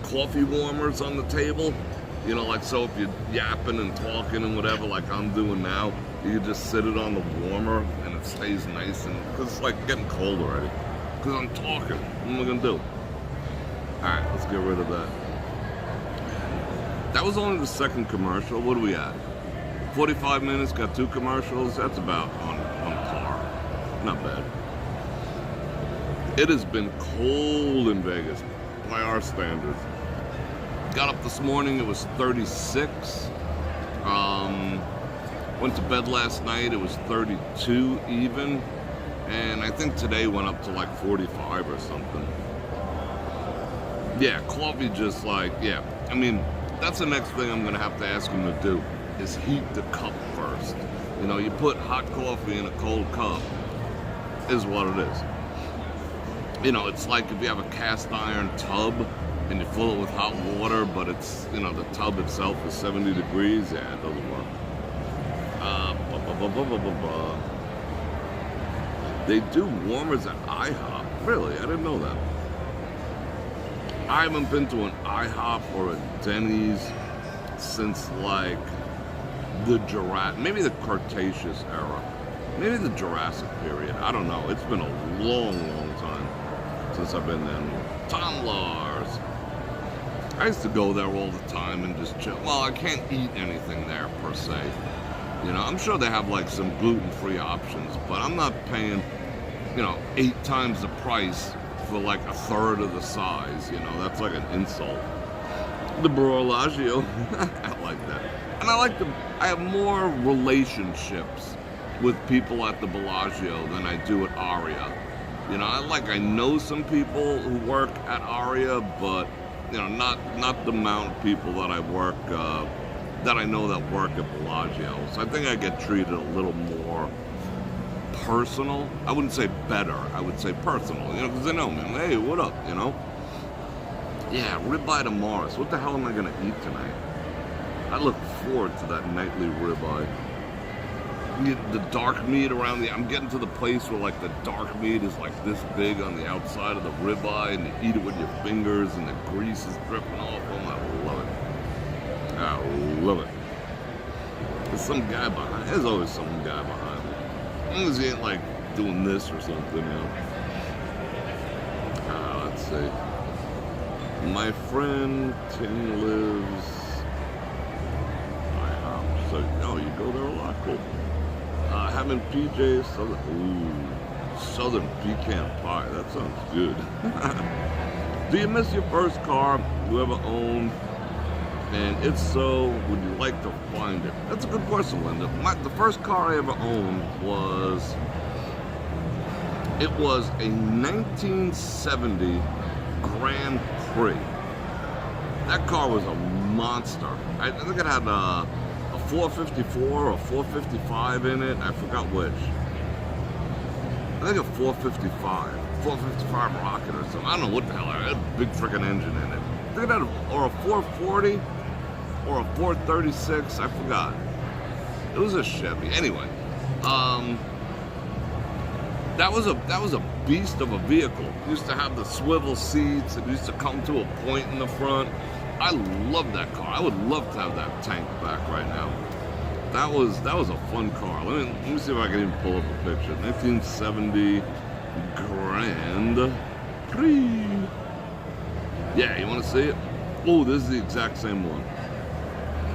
Speaker 1: coffee warmers on the table. You know, like, so if you're yapping and talking and whatever, like I'm doing now, you just sit it on the warmer and it stays nice, and because it's like getting cold already. Because I'm talking. What am I gonna do? Alright, let's get rid of that. That was only the second commercial. What are we at? 45 minutes, got 2 commercials. That's about on par. Not bad. It has been cold in Vegas by our standards. Got up this morning, it was 36. Went to bed last night, it was 32 even. And I think today went up to like 45 or something. Yeah, coffee just like, yeah. I mean, that's the next thing I'm gonna have to ask him to do, is heat the cup first. You know, you put hot coffee in a cold cup, is what it is. You know, it's like if you have a cast iron tub and you fill it with hot water, but it's, you know, the tub itself is 70 degrees, yeah, it doesn't work. They do warmers at IHOP. Really? I didn't know that. I haven't been to an IHOP or a Denny's since like the maybe the Cretaceous era. Maybe the Jurassic period. I don't know. It's been a long, long time since I've been there. Tom Lars. I used to go there all the time and just chill. Well, I can't eat anything there per se. You know, I'm sure they have like some gluten-free options, but I'm not paying, you know, 8 times the price for like a third of the size. You know, that's like an insult. The Bellagio, I like that. And I have more relationships with people at the Bellagio than I do at Aria. You know, I know some people who work at Aria, but you know, not the amount of people that I know that work at Bellagio. So I think I get treated a little more personal. I wouldn't say better, I would say personal, you know, because they know me. Hey, what up, you know? Yeah, ribeye tomorrow. So what the hell am I gonna eat tonight? I look forward to that nightly ribeye. The dark meat around I'm getting to the place where like the dark meat is like this big on the outside of the ribeye, and you eat it with your fingers and the grease is dripping off them. I love it. I love it. There's some guy behind. There's always some guy behind me. As long as he ain't like doing this or something, you know. Let's see. My friend Tim lives. So, oh, you go there a lot, cool. Having PJ's Southern pecan pie. That sounds good. Do you miss your first car you ever owned? And if so, would you like to find it? That's a good question, Linda. The first car I ever owned was a 1970 Grand Prix. That car was a monster. I think it had a 454 or 455 in it. I forgot which. I think a 455 rocket or something. I don't know what the hell. It had a big freaking engine in it. I think it had or a 440 or a 436. I forgot. It was a Chevy. Anyway, that was a beast of a vehicle. It used to have the swivel seats. It used to come to a point in the front. I love that car. I would love to have that tank back right now. That was a fun car. Let me see if I can even pull up a picture. 1970 Grand Prix. Yeah, you want to see it? Oh, this is the exact same one.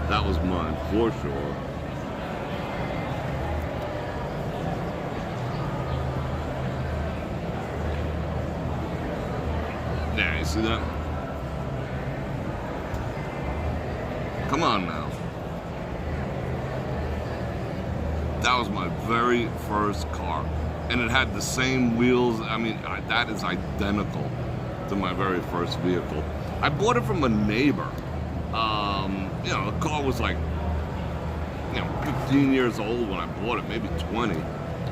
Speaker 1: That was mine for sure. Yeah, you see that? Come on now. That was my very first car. And it had the same wheels. I mean, that is identical to my very first vehicle. I bought it from a neighbor. You know, the car was like, you know, 15 years old when I bought it, maybe 20.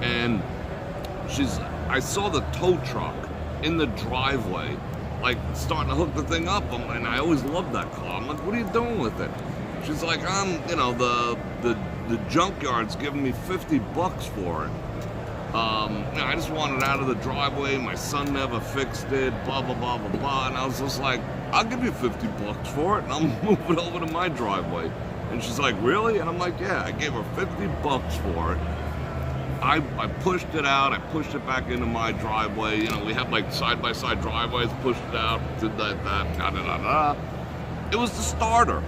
Speaker 1: And I saw the tow truck in the driveway, like starting to hook the thing up, and I always loved that car. I'm like, what are you doing with it? She's like, the junkyard's giving me $50 for it. I just wanted it out of the driveway. My son never fixed it, blah, blah, blah, blah, blah. And I was just like, I'll give you $50 for it, and I'll move it over to my driveway. And she's like, really? And I'm like, yeah. I gave her $50 for it. I pushed it out. I pushed it back into my driveway. You know, we have like side-by-side driveways. Pushed it out, did that, da-da-da-da. It was the starter.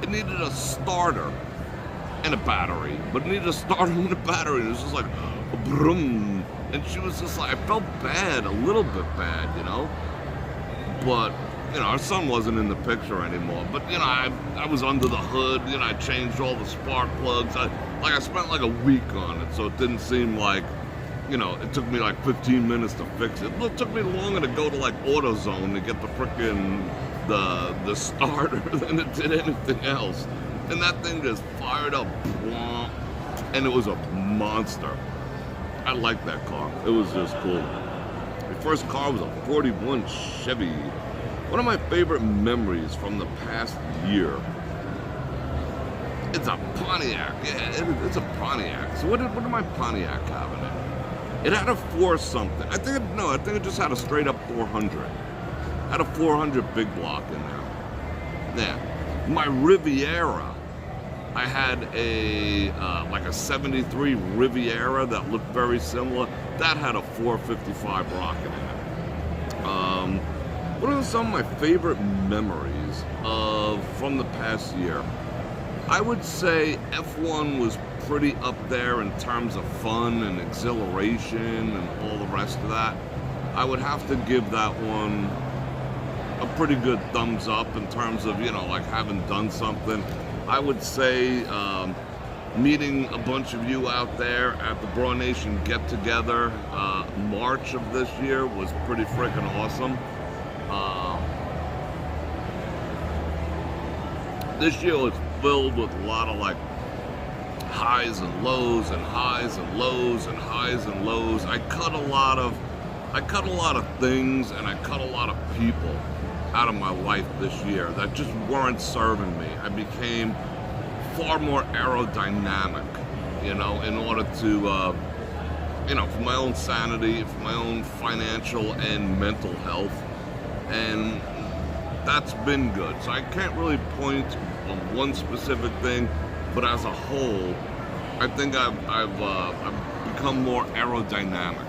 Speaker 1: It needed a starter and a battery, but it needed a starter and a battery. It was just like, broom. And she was just like, I felt bad, a little bit bad, you know. But, you know, our son wasn't in the picture anymore. But, you know, I was under the hood. You know, I changed all the spark plugs. I spent like a week on it, so it didn't seem like, you know, it took me like 15 minutes to fix it. It took me longer to go to like AutoZone to get the frickin' the starter than it did anything else. And that thing just fired up, and it was a monster. I liked that car. It was just cool. My first car was a 41 Chevy. One of my favorite memories from the past year. It's a Pontiac. Yeah, it's a Pontiac. So what did my Pontiac have in it? It had a 4 something. I think it just had a straight up 400. Had a 400 big block in there. Yeah. My Riviera, I had like a 73 Riviera that looked very similar. That had a 455 rocket in it. What are some of my favorite memories from the past year? I would say F1 was pretty up there in terms of fun and exhilaration and all the rest of that. I would have to give that one a pretty good thumbs up in terms of, you know, like having done something. I would say meeting a bunch of you out there at the Bror Nation get-together March of this year was pretty freaking awesome. This year was filled with a lot of like highs and lows and highs and lows and highs and lows. I cut a lot of things, and I cut a lot of people out of my life this year that just weren't serving me. I became far more aerodynamic, you know, in order to, you know, for my own sanity, for my own financial and mental health, and that's been good. So I can't really point on one specific thing, but as a whole, I think I've become more aerodynamic.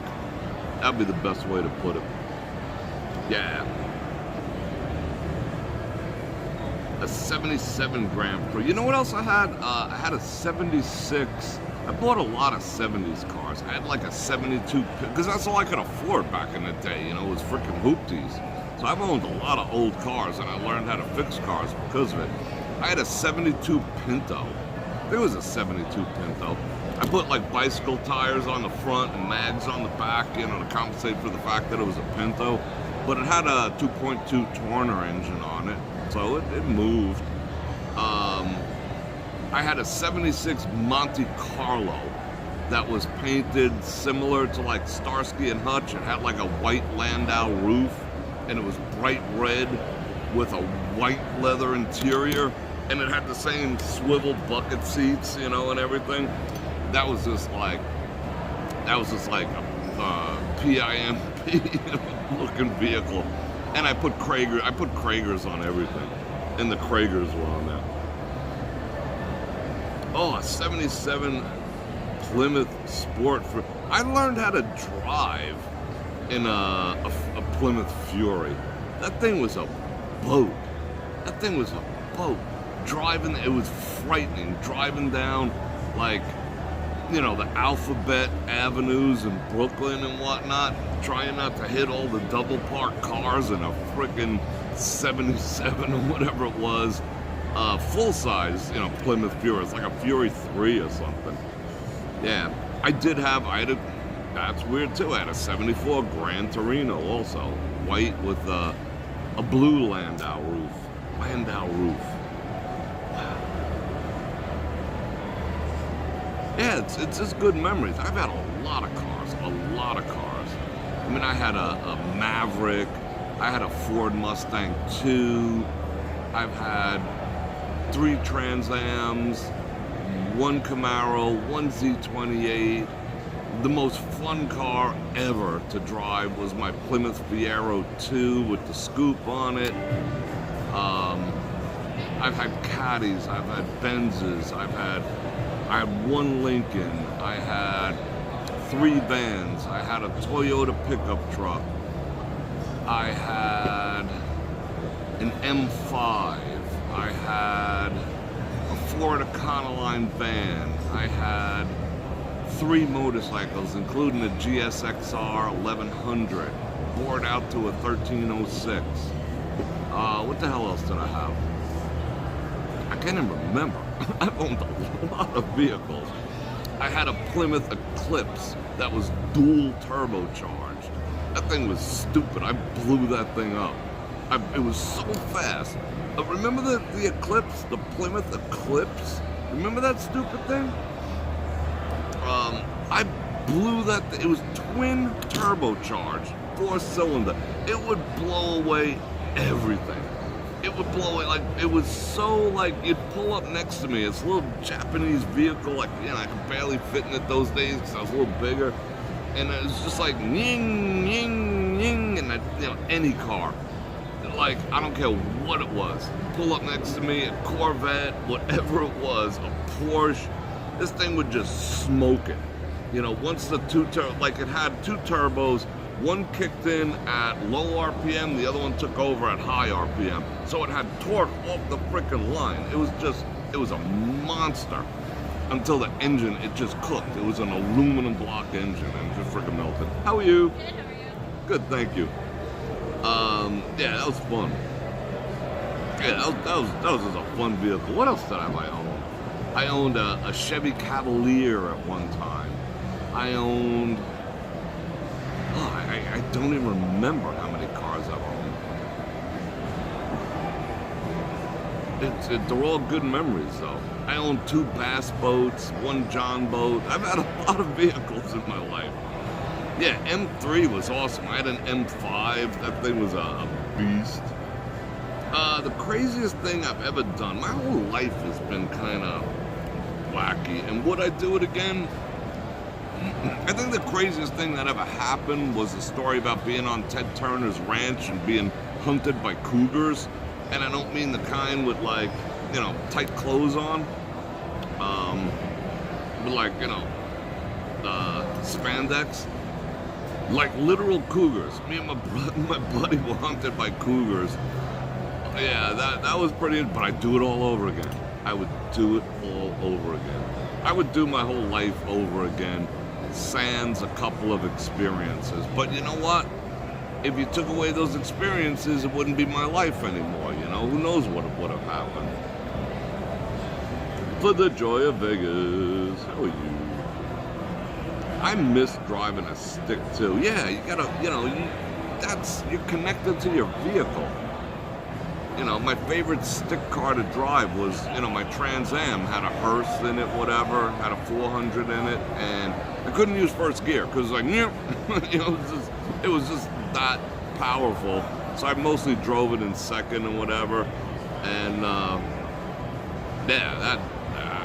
Speaker 1: That'd be the best way to put it. Yeah. A 77 Grand Prix. You know what else I had? I had a 76. I bought a lot of 70s cars. I had like a 72, because that's all I could afford back in the day, you know, it was freaking hoopties. So I've owned a lot of old cars, and I learned how to fix cars because of it. I had a 72 Pinto. There was a 72 Pinto. I put like bicycle tires on the front and mags on the back, you know, to compensate for the fact that it was a Pinto. But it had a 2.2 Turner engine on it, so it moved. I had a 76 Monte Carlo that was painted similar to like Starsky and Hutch. It had like a white Landau roof, and it was bright red with a white leather interior, and it had the same swivel bucket seats, you know, and everything. That was just like a PIMP looking vehicle. And I put Kragers on everything, and the Kragers were on there. Oh, a 77 Plymouth Sport. I learned how to drive in a Plymouth Fury. That thing was a boat. That thing was a boat. Driving, it was frightening. Driving down, like, you know, the Alphabet Avenues in Brooklyn and whatnot, trying not to hit all the double parked cars in a frickin' 77 or whatever it was. Full size, you know, Plymouth Fury. It's like a Fury 3 or something. Yeah, that's weird too. I had a 74 Gran Torino also, white with a blue Landau roof. Yeah, it's just good memories. I've had a lot of cars, a lot of cars. I mean, I had a Maverick, I had a Ford Mustang II, I've had 3 Trans Ams, 1 Camaro, 1 Z28. The most fun car ever to drive was my Plymouth Fiero 2 with the scoop on it. I've had Caddies, I've had Benzes, I had 1 Lincoln, I had 3 vans, I had a Toyota pickup truck, I had an M5, I had a Ford Econoline van, I had 3 motorcycles, including a GSXR 1100, bored out to a 1306. What the hell else did I have? I can't even remember. I've owned a lot of vehicles. I had a Plymouth Eclipse that was dual turbocharged. That thing was stupid. I blew that thing up. It was so fast. Remember the Eclipse, the Plymouth Eclipse? Remember that stupid thing? I blew that. It was twin turbocharged, 4-cylinder. It would blow away everything. It would blow it, like, it was so, like, you'd pull up next to me. It's a little Japanese vehicle, like, you know, I could barely fit in it those days because I was a little bigger. And it was just like, ying, ying, ying, and, you know, any car. Like, I don't care what it was. Pull up next to me, a Corvette, whatever it was, a Porsche. This thing would just smoke it. You know, once the it had 2 turbos, one kicked in at low RPM, the other one took over at high RPM. So it had torque off the freaking line. It was a monster until the engine, it just cooked. It was an aluminum block engine and it just freaking melted. How are you?
Speaker 2: Good, how are you?
Speaker 1: Good, thank you. Yeah, that was fun. Yeah, that was just a fun vehicle. What else did I own? I owned a Chevy Cavalier at one time. I owned, I don't even remember how many cars I've owned. They're all good memories though. I owned 2 bass boats, 1 John boat. I've had a lot of vehicles in my life. Yeah, M3 was awesome. I had an M5. That thing was a beast. The craziest thing I've ever done, my whole life has been kind of wacky. And would I do it again? I think the craziest thing that ever happened was the story about being on Ted Turner's ranch and being hunted by cougars. And I don't mean the kind with, like, you know, tight clothes on. But like, you know, spandex. Like literal cougars. Me and my buddy were hunted by cougars. Yeah, that was pretty, but I'd do it all over again. I would do it all over again. I would do my whole life over again, sans a couple of experiences. But you know what? If you took away those experiences, it wouldn't be my life anymore, you know? Who knows what would have happened? For the joy of Vegas, how are you? I miss driving a stick too. Yeah, you gotta, you know, you're connected to your vehicle. You know, my favorite stick car to drive was, you know, my Trans Am had a hearse in it, whatever, had a 400 in it, and I couldn't use first gear because, like, you know, it was just that powerful. So I mostly drove it in second and whatever, and yeah,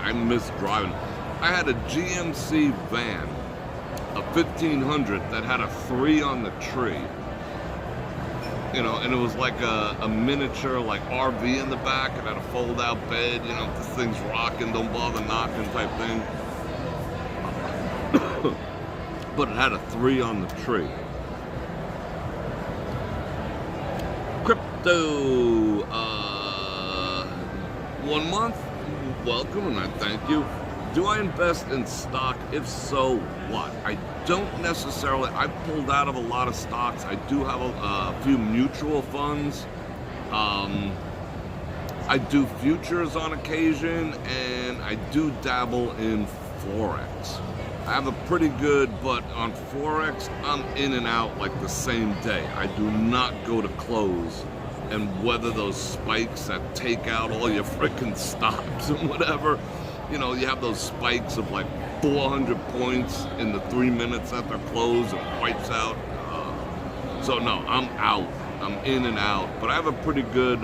Speaker 1: I miss driving. I had a GMC van, a 1500 that had a 3 on the tree. You know, and it was like a miniature, like, RV in the back. It had a fold-out bed, you know, if this thing's rocking, don't bother knocking type thing. But it had a 3 on the tree. Crypto, 1 month, welcome, and I thank you. Do I invest in stock? If so, what? I don't necessarily. I pulled out of a lot of stocks. I do have a few mutual funds. I do futures on occasion, and I do dabble in Forex. I have a pretty good, but on Forex, I'm in and out like the same day. I do not go to close and weather those spikes that take out all your freaking stops and whatever. you know, you have those spikes of like 400 points in the 3 minutes that they're closed and wipes out. So no, I'm out. I'm in and out. But I have a pretty good,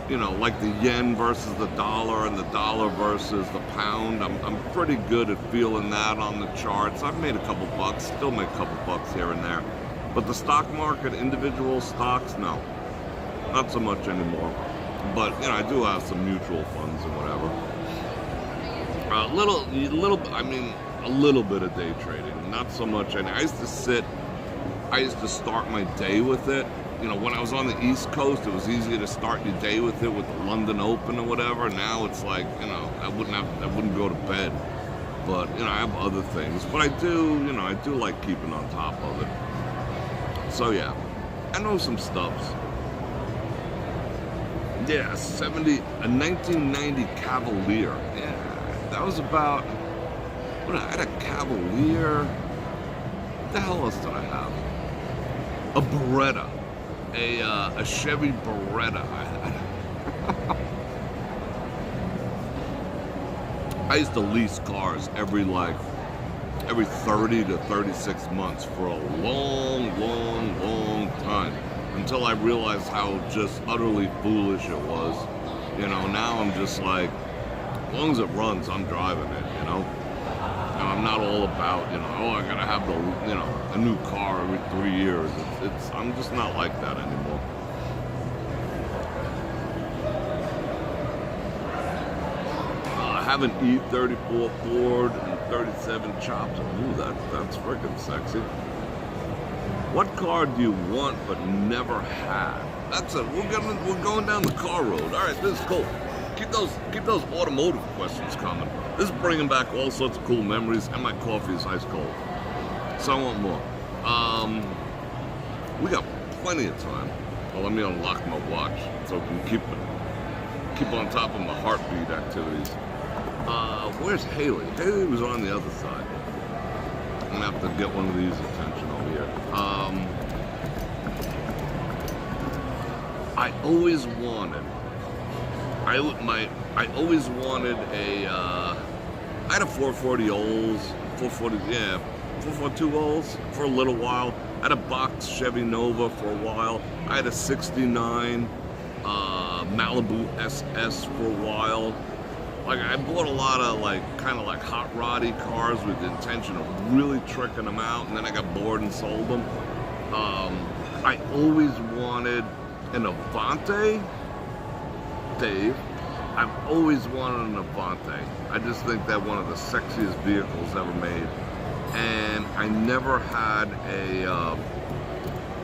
Speaker 1: you know, like the yen versus the dollar and the dollar versus the pound. I'm pretty good at feeling that on the charts. I've made a couple bucks, still make a couple bucks here and there. But the stock market, individual stocks, no, not so much anymore. But, you know, I do have some mutual funds and whatever. A little bit of day trading, not so much. And I used to start my day with it. You know, when I was on the East Coast, it was easier to start your day with it with the London Open or whatever. Now it's like, you know, I wouldn't go to bed. But, you know, I have other things. But I do like keeping on top of it. So yeah, I know some stuffs. Yeah, a 1990 Cavalier. Yeah, that was about, I had a Cavalier. What the hell else did I have? A Beretta. A Chevy Beretta. I used to lease cars every 30 to 36 months for a long time, until I realized how just utterly foolish it was. You know, now I'm just like, as long as it runs, I'm driving it, you know? And I'm not all about, you know, oh, I gotta have a new car every 3 years. I'm just not like that anymore. I have an E34 Ford and 37 chops. Ooh, that's freaking sexy. What car do you want but never had? That's it. We're going down the car road. All right, this is cool. Keep those automotive questions coming. This is bringing back all sorts of cool memories, and my coffee is ice cold. So I want more. We got plenty of time. Well, let me unlock my watch so I can keep on top of my heartbeat activities. Where's Haley? Haley was on the other side. I'm gonna have to get one of these attention over here. I always wanted I had a 440 Olds, 442 Olds for a little while. I had a box Chevy Nova for a while. I had a 69 Malibu SS for a while. Like, I bought a lot of kind of hot roddy cars with the intention of really tricking them out, and then I got bored and sold them. I always wanted an Avante, Dave. I've always wanted an Avante. I just think that one of the sexiest vehicles ever made. And I never had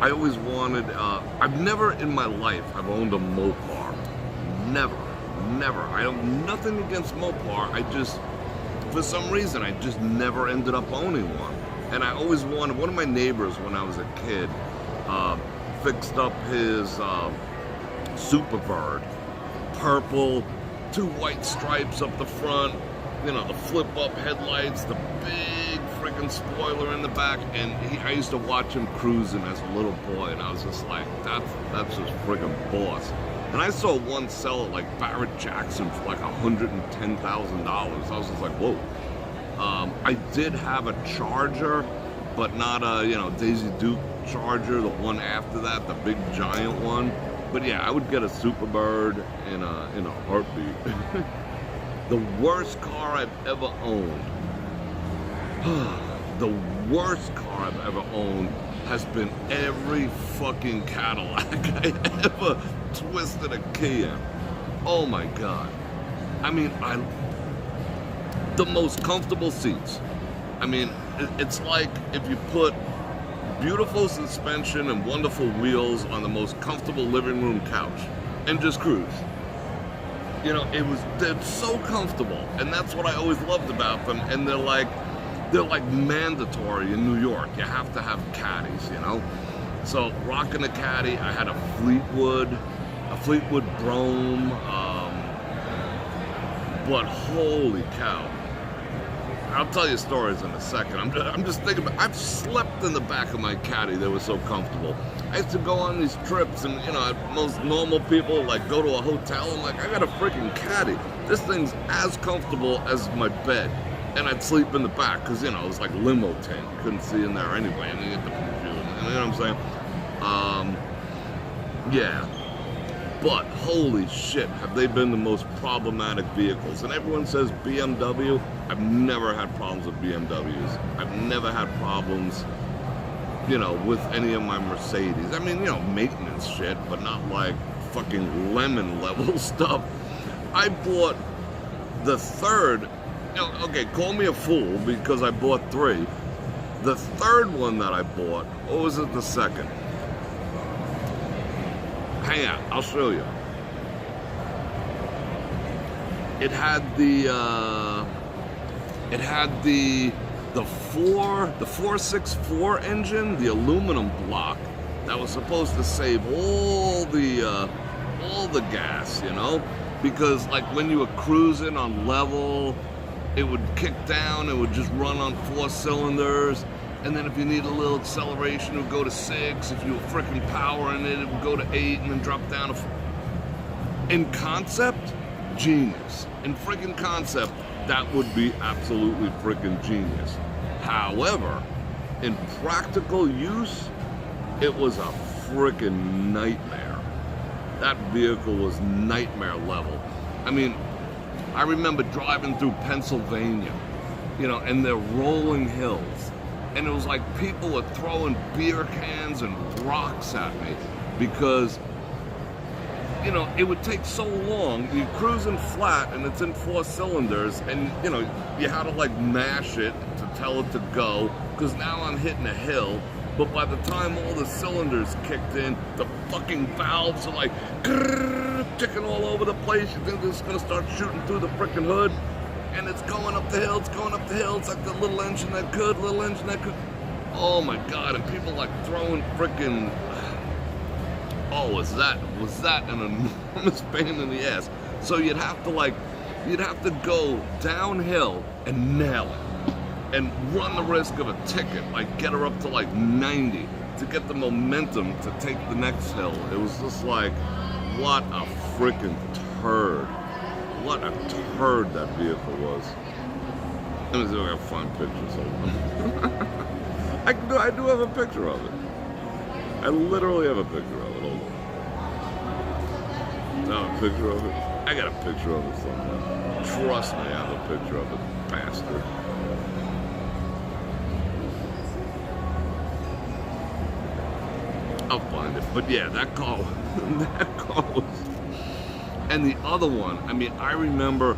Speaker 1: I always wanted, I've never in my life, I've owned a Mopar. Never. I have nothing against Mopar. I just, for some reason, I just never ended up owning one. And I always wanted, one of my neighbors when I was a kid fixed up his Superbird. Purple, 2 white stripes up the front, you know, the flip-up headlights, the big freaking spoiler in the back, and I used to watch him cruising as a little boy, and I was just like, that's just friggin' boss. And I saw one sell at Barrett Jackson for $110,000. I was just like, whoa. I did have a Charger, but not a, Daisy Duke Charger, the one after that, the big giant one. But yeah, I would get a Superbird in a heartbeat. The worst car I've ever owned. The worst car I've ever owned has been every fucking Cadillac I ever twisted a key in. Oh my God. I mean, the most comfortable seats. I mean, it's like if you put beautiful suspension and wonderful wheels on the most comfortable living room couch and just cruise. You know, they're so comfortable, and that's what I always loved about them. And they're like mandatory in New York. You have to have caddies, you know. So rocking a caddy, I had a Fleetwood Brougham, but holy cow. I'll tell you stories in a second. I'm just thinking about, I've slept in the back of my caddy. They were so comfortable. I used to go on these trips and, you know, most normal people, like, go to a hotel. I'm like, I got a freaking caddy. This thing's as comfortable as my bed. And I'd sleep in the back because, you know, it was like limo tent. You couldn't see in there anyway. And you get the computer. You know what I'm saying? Yeah. But holy shit, have they been the most problematic vehicles? And everyone says BMW. I've never had problems with BMWs. I've never had problems, you know, with any of my Mercedes. I mean, you know, maintenance shit, but not like fucking lemon level stuff. I bought the third, you know, okay, call me a fool because I bought 3. The third one that I bought, or was it the second? Hang on, I'll show you. It had the 464 engine, the aluminum block that was supposed to save all the gas, you know, because like when you were cruising on level, it would kick down, it would just run on 4 cylinders. And then if you need a little acceleration, it would go to 6. If you were freaking powering it, it would go to 8 and then drop down to 4. In concept, genius. In freaking concept, that would be absolutely freaking genius. However, in practical use, it was a freaking nightmare. That vehicle was nightmare level. I mean, I remember driving through Pennsylvania, you know, and they're rolling hills. And it was like people were throwing beer cans and rocks at me because, you know, it would take so long. You're cruising flat and it's in 4 cylinders and, you know, you had to like mash it to tell it to go because now I'm hitting a hill. But by the time all the cylinders kicked in, the fucking valves are like ticking all over the place. You think it's gonna start shooting through the freaking hood? And it's going up the hill, it's going up the hill. It's like the little engine that could. Oh my God, and people like throwing freaking, oh, was that an enormous pain in the ass. So you'd have to go downhill and nail it and run the risk of a ticket, like get her up to like 90 to get the momentum to take the next hill. It was just like, what a freaking turd. What a turd that vehicle was. Let me see if I can find pictures of it. I do have a picture of it. I literally have a picture of it. Hold on. I have a picture of it. I got a picture of it somewhere. Trust me, I have a picture of it, bastard. I'll find it. But yeah, that car was... And the other one, I mean, I remember,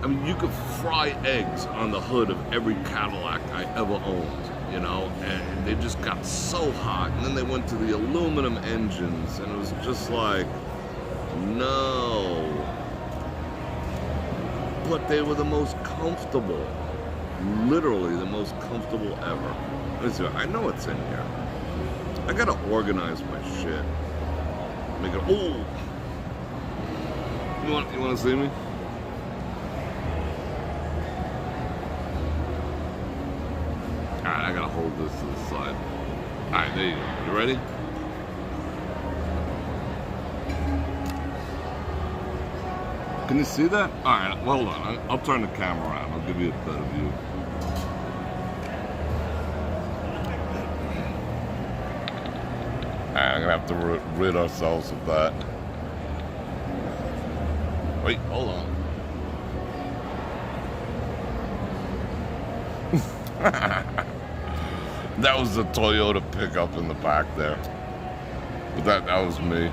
Speaker 1: you could fry eggs on the hood of every Cadillac I ever owned, you know, and they just got so hot. And then they went to the aluminum engines, and it was just like, no. But they were the most comfortable, literally the most comfortable ever. Let me see, I know it's in here. I gotta organize my shit. Make it, oh! You want to see me? Alright, I gotta hold this to the side. Alright, there you go. You ready? Can you see that? Alright, well, hold on. I'll turn the camera around. I'll give you a better view. Alright, I'm gonna have to rid ourselves of that. Wait, hold on. That was the Toyota pickup in the back there. But that was me.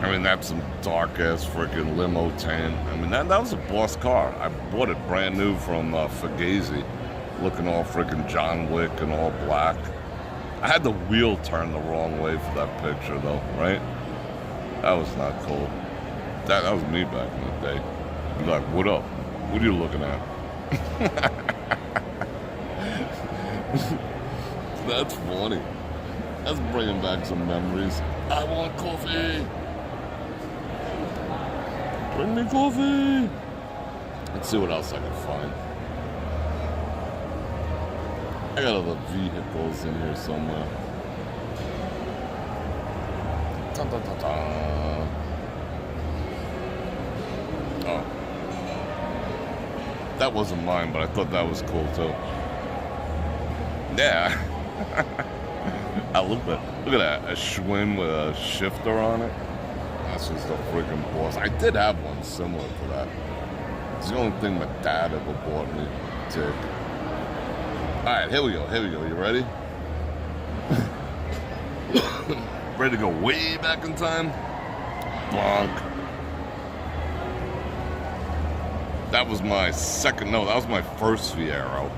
Speaker 1: I mean, that's some dark-ass freaking limo tan. I mean, that was a boss car. I bought it brand new from Fugazi, looking all freaking John Wick and all black. I had the wheel turned the wrong way for that picture, though, right? That was not cool. That was me back in the day. Be like, what up? What are you looking at? That's funny. That's bringing back some memories. I want coffee. Bring me coffee. Let's see what else I can find. I got other vehicles in here somewhere. Dun, dun, dun, dun. Oh. That wasn't mine, but I thought that was cool too. Yeah. I look at that. A Schwinn with a shifter on it. That's just a freaking boss. I did have one similar to that. It's the only thing my dad ever bought me. Dick. Alright, here we go. You ready? Ready to go way back in time? Bonk. That was my that was my first Fiero.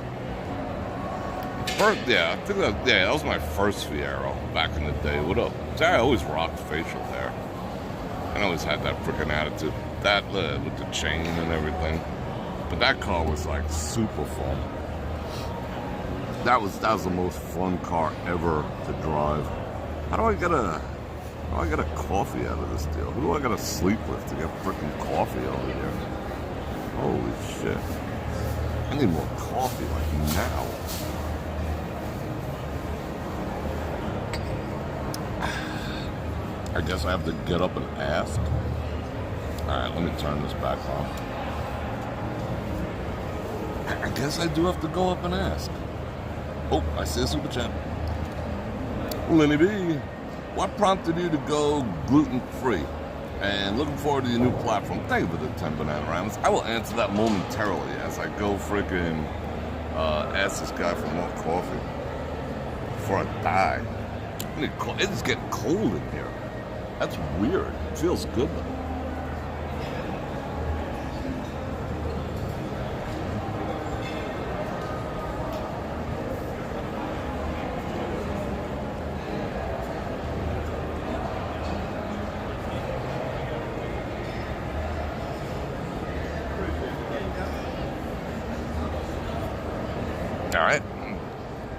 Speaker 1: That was my first Fiero back in the day. What up? See, I always rocked facial hair. I always had that freaking attitude. That with the chain and everything. But that car was like super fun. That was the most fun car ever to drive. How do I get a coffee out of this deal? Who do I gotta sleep with to get freaking coffee over here? Holy shit. I need more coffee like now. I guess I have to get up and ask. Alright, let me turn this back on. I guess I do have to go up and ask. Oh, I see a super chat. Lenny B, what prompted you to go gluten-free? And looking forward to your new platform. Thank you for the 10 banana rounds. I will answer that momentarily as I go freaking ask this guy for more coffee before I die. It's getting cold in here. That's weird. It feels good though. All right.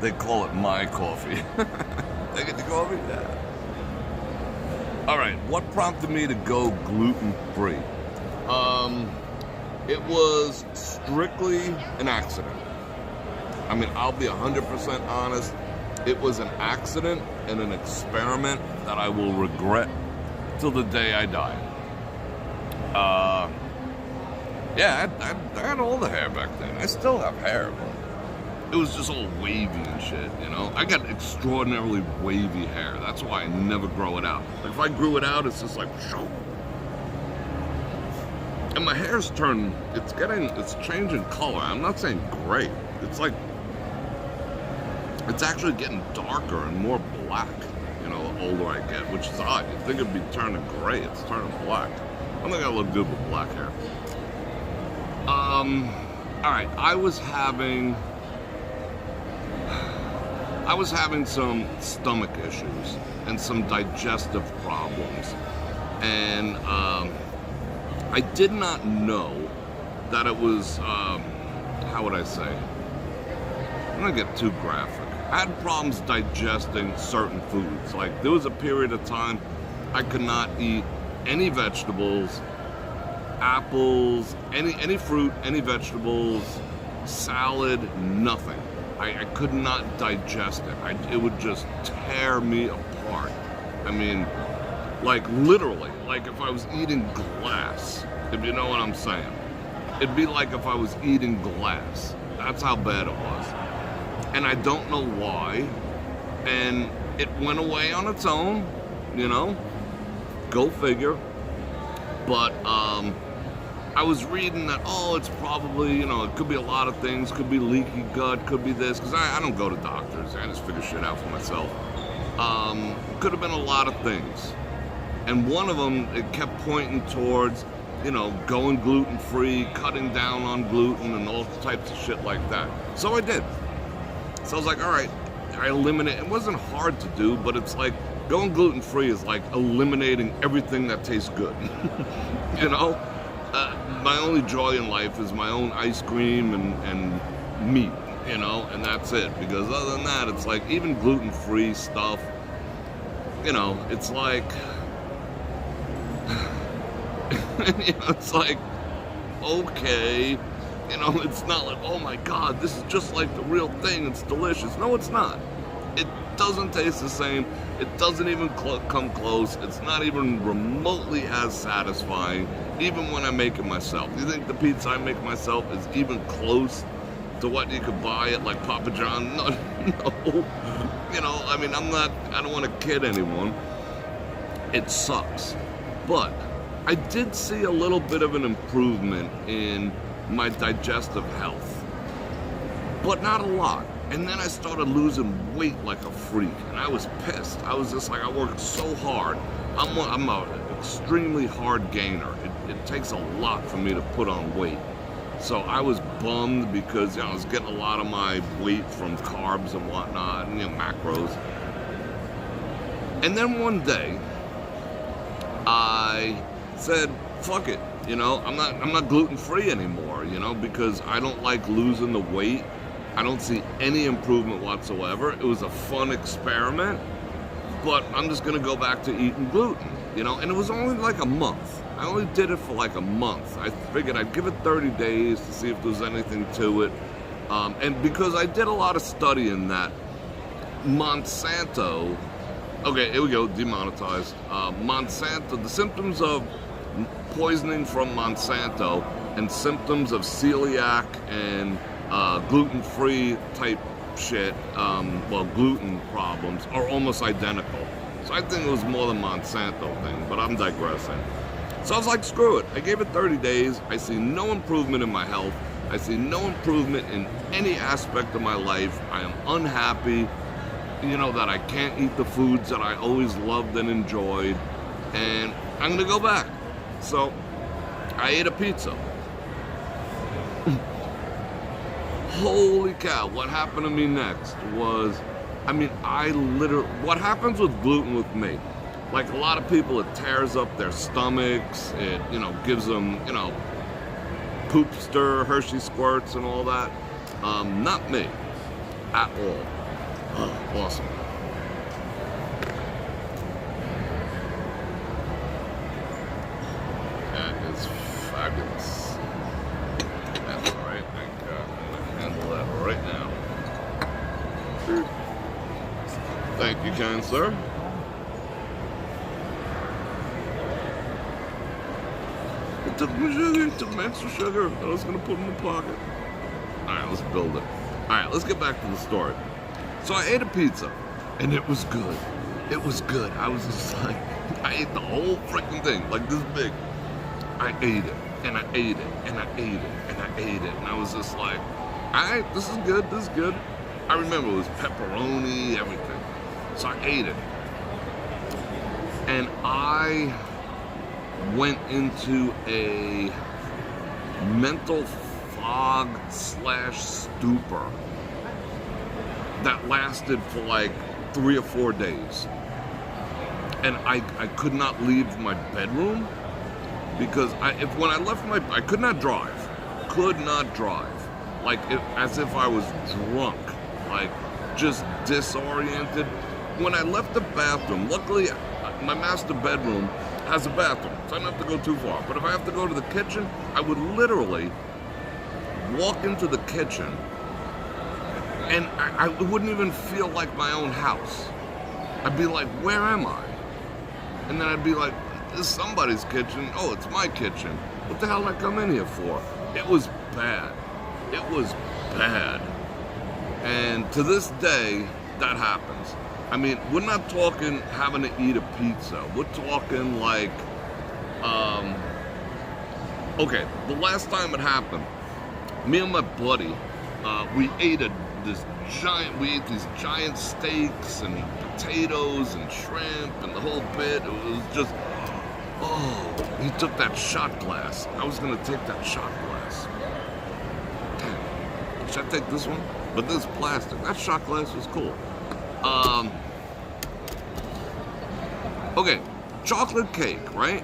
Speaker 1: They call it my coffee. They get the coffee? Yeah. All right. What prompted me to go gluten-free? It was strictly an accident. I mean, I'll be 100% honest. It was an accident and an experiment that I will regret till the day I die. Yeah, I had all the hair back then. I still have hair, but it was just all wavy and shit, you know? I got extraordinarily wavy hair. That's why I never grow it out. Like, if I grew it out, it's just like, shoo. And my hair's turned, it's changing color. I'm not saying gray. It's like, it's actually getting darker and more black, you know, the older I get, which is odd. You'd think it'd be turning gray. It's turning black. I don't think I look good with black hair. All right, I was having some stomach issues and some digestive problems. And I did not know that it was, how would I say? I'm gonna get too graphic. I had problems digesting certain foods. Like, there was a period of time I could not eat any vegetables, apples, any fruit, any vegetables, salad, nothing. I could not digest it. It would just tear me apart. I mean, like literally, like if I was eating glass, if you know what I'm saying. It'd be like if I was eating glass. That's how bad it was. And I don't know why. And it went away on its own, you know? Go figure. But, I was reading that, it's probably, you know, it could be a lot of things. Could be leaky gut, could be this. Because I don't go to doctors. I just figure shit out for myself. Could have been a lot of things. And one of them, it kept pointing towards, you know, going gluten-free, cutting down on gluten, and all types of shit like that. So I did. So I was like, all right, I eliminate. It wasn't hard to do, but it's like, going gluten-free is like eliminating everything that tastes good. You know? My only joy in life is my own ice cream and meat, you know, and that's it. Because other than that, it's like, even gluten-free stuff, you know, it's like, you know, it's like, okay, you know, it's not like, oh my God, this is just like the real thing, it's delicious. No, it's not. doesn't taste the same. It doesn't even come close. It's not even remotely as satisfying, even when I make it myself. Do you think the pizza I make myself is even close to what you could buy at like Papa John? No, no. You know, I mean, I don't want to kid anyone. It sucks. But I did see a little bit of an improvement in my digestive health, but not a lot. And then I started losing weight like a freak, and I was pissed. I was just like, I worked so hard. I'm an extremely hard gainer. It takes a lot for me to put on weight. So I was bummed because, you know, I was getting a lot of my weight from carbs and whatnot, and, you know, macros. And then one day, I said, fuck it, you know, I'm not gluten-free anymore, you know, because I don't like losing the weight. I don't see any improvement whatsoever. It was a fun experiment, but I'm just gonna go back to eating gluten, you know, and it was only like a month. I only did it for like a month. I figured I'd give it 30 days to see if there was anything to it. And because I did a lot of studying that Monsanto, okay, here we go, demonetized. Monsanto, the symptoms of poisoning from Monsanto and symptoms of celiac and gluten-free type shit, well, gluten problems are almost identical. So I think it was more the Monsanto thing, but I'm digressing. So I was like, screw it. I gave it 30 days. I see no improvement in my health. I see no improvement in any aspect of my life. I am unhappy, you know, that I can't eat the foods that I always loved and enjoyed, and I'm gonna go back. So I ate a pizza. Holy cow, what happened to me next was, I mean, what happens with gluten with me, like a lot of people, it tears up their stomachs, it, you know, gives them, you know, poop stir, Hershey squirts and all that. Not me, at all. Awesome. That is fabulous. That's all right. I think I'm gonna handle that right now. Thank you, kind sir. It took me extra sugar. I was gonna put in the pocket. All right, let's build it. All right, let's get back to the story. So I ate a pizza, and it was good. It was good. I was just like, I ate the whole freaking thing, like this big. I ate it, and I ate it, and I ate it, and I ate it, and I was just like, all right, this is good, this is good. I remember it was pepperoni, everything. So I ate it, and I went into a mental fog / stupor that lasted for like 3 or 4 days. And I could not leave my bedroom because when I left I could not drive. Like as if I was drunk, like just disoriented. When I left the bathroom, luckily my master bedroom has a bathroom, so I don't have to go too far. But if I have to go to the kitchen, I would literally walk into the kitchen and I wouldn't even feel like my own house. I'd be like, where am I? And then I'd be like, this is somebody's kitchen. Oh, it's my kitchen. What the hell did I come in here for? It was bad. It was bad. And to this day, that happens. I mean, we're not talking having to eat a pizza. We're talking like, okay, the last time it happened, me and my buddy, we ate these giant steaks and potatoes and shrimp and the whole bit. It was just, oh, he took that shot glass. I was gonna take that shot glass. Damn, should I take this one? But this is plastic. That shot glass was cool. Okay, chocolate cake, right?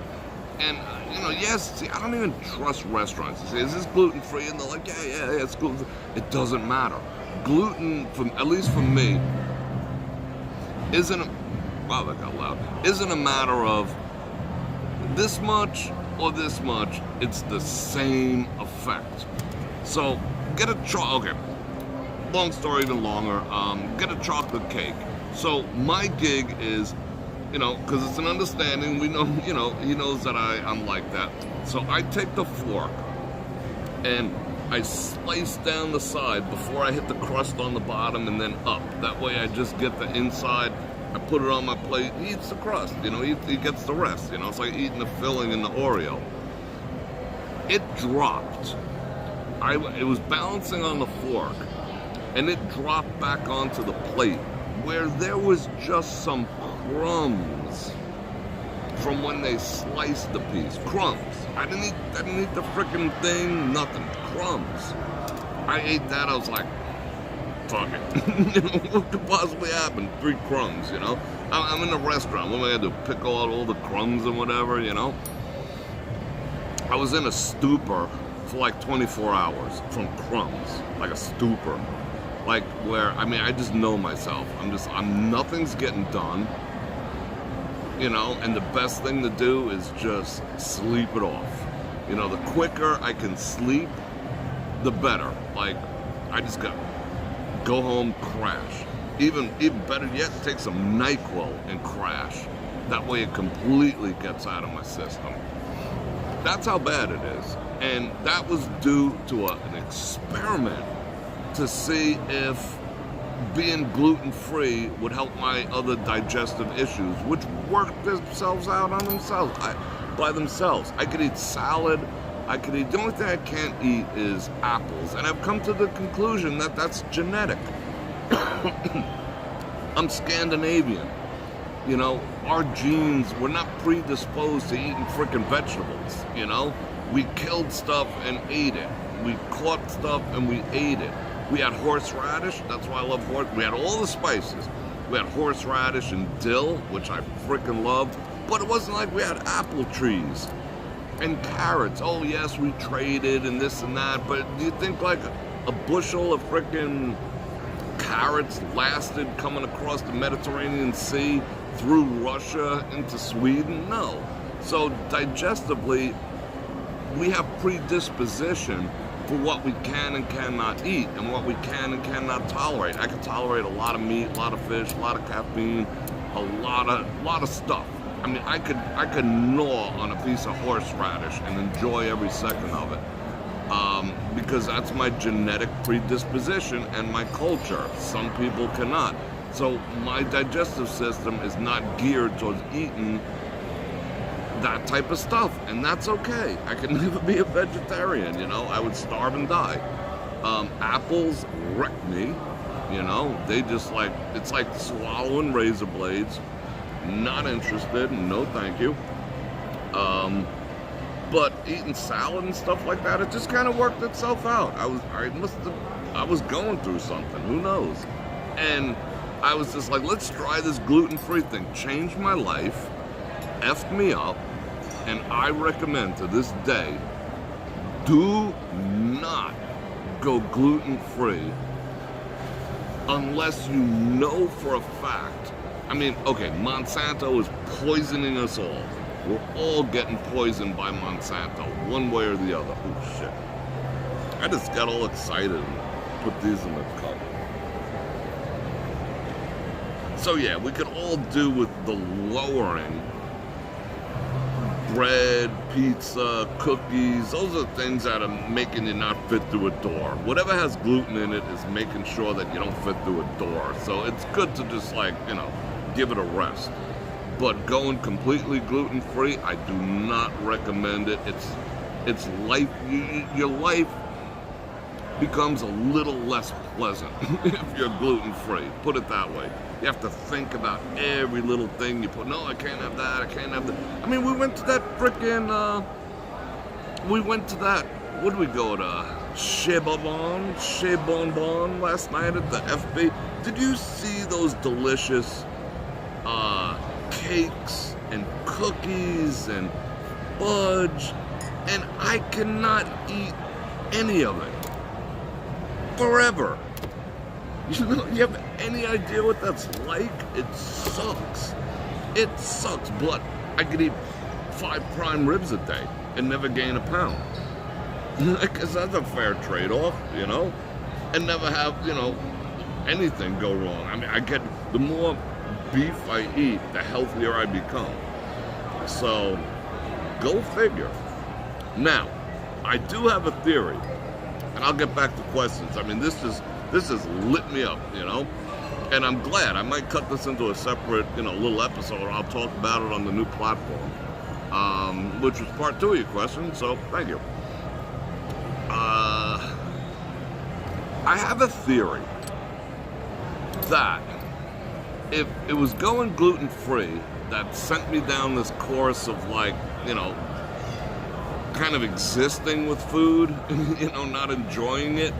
Speaker 1: And, you know, yes, see, I don't even trust restaurants. You say, is this gluten-free? And they're like, yeah, it's gluten-free. It doesn't matter. Gluten, at least for me, isn't a matter of this much or this much. It's the same effect. So, get a okay, long story even longer, get a chocolate cake. So my gig is, because it's an understanding, we know, he knows that I'm like that. So I take the fork and I slice down the side before I hit the crust on the bottom and then up. That way I just get the inside, I put it on my plate, he eats the crust, he gets the rest, it's like eating the filling in the Oreo. It dropped. It was balancing on the fork, and it dropped back onto the plate where there was just some crumbs from when they sliced the piece. Crumbs. I didn't eat the frickin' thing, nothing. Crumbs. I ate that, I was like, fuck it. What could possibly happen? 3 crumbs, I'm in a restaurant, what am I gonna do? Pick out all the crumbs and whatever, I was in a stupor for like 24 hours from crumbs, like a stupor. Like where, I just know myself. Nothing's getting done, and the best thing to do is just sleep it off. The quicker I can sleep, the better. Like, I just got go home, crash. Even better yet, take some NyQuil and crash. That way it completely gets out of my system. That's how bad it is. And that was due to an experiment to see if being gluten-free would help my other digestive issues, which worked themselves out on themselves, by themselves. I could eat salad, the only thing I can't eat is apples, and I've come to the conclusion that that's genetic. I'm Scandinavian. Our genes, we're not predisposed to eating frickin' vegetables, We killed stuff and ate it. We caught stuff and we ate it. We had horseradish, that's why I love horseradish. We had all the spices. We had horseradish and dill, which I frickin' loved, but it wasn't like we had apple trees and carrots. Oh yes, we traded and this and that, but do you think like a bushel of frickin' carrots lasted coming across the Mediterranean Sea through Russia into Sweden? No. So digestively, we have predisposition for what we can and cannot eat and what we can and cannot tolerate. I can tolerate a lot of meat, a lot of fish, a lot of caffeine, a lot of stuff. I could gnaw on a piece of horseradish and enjoy every second of it. Because that's my genetic predisposition and my culture. Some people cannot. So my digestive system is not geared towards eating that type of stuff, and that's okay. I could never be a vegetarian, I would starve and die. Apples wreck me, they just it's like swallowing razor blades. Not interested, no thank you. But eating salad and stuff like that, it just kind of worked itself out. I was going through something, who knows? And I was just like, let's try this gluten-free thing. Changed my life, effed me up, and I recommend to this day, do not go gluten-free unless you know for a fact. Okay, Monsanto is poisoning us all. We're all getting poisoned by Monsanto, one way or the other. Oh shit. I just got all excited and put these in the cup. So yeah, we could all do with the lowering bread, pizza, cookies. Those are things that are making you not fit through a door. Whatever has gluten in it is making sure that you don't fit through a door. So it's good to just give it a rest. But going completely gluten-free, I do not recommend it. It's life. Your life becomes a little less pleasant if you're gluten-free. Put it that way. You have to think about every little thing you put. No, I can't have that. I can't have that. We went to that frickin'. What did we go to? Chez Bonbon last night at the FB. Did you see those delicious cakes and cookies and fudge? And I cannot eat any of it forever. You have any idea what that's like? It sucks. It sucks, but I could eat 5 prime ribs a day and never gain a pound. Because that's a fair trade-off, and never have, anything go wrong. I get the more beef I eat, the healthier I become. So, go figure. Now, I do have a theory, and I'll get back to questions. I mean, this has lit me up, you know? And I'm glad. I might cut this into a separate, little episode. I'll talk about it on the new platform, which was part 2 of your question, so thank you. I have a theory that if it was going gluten-free that sent me down this course of kind of existing with food, not enjoying it,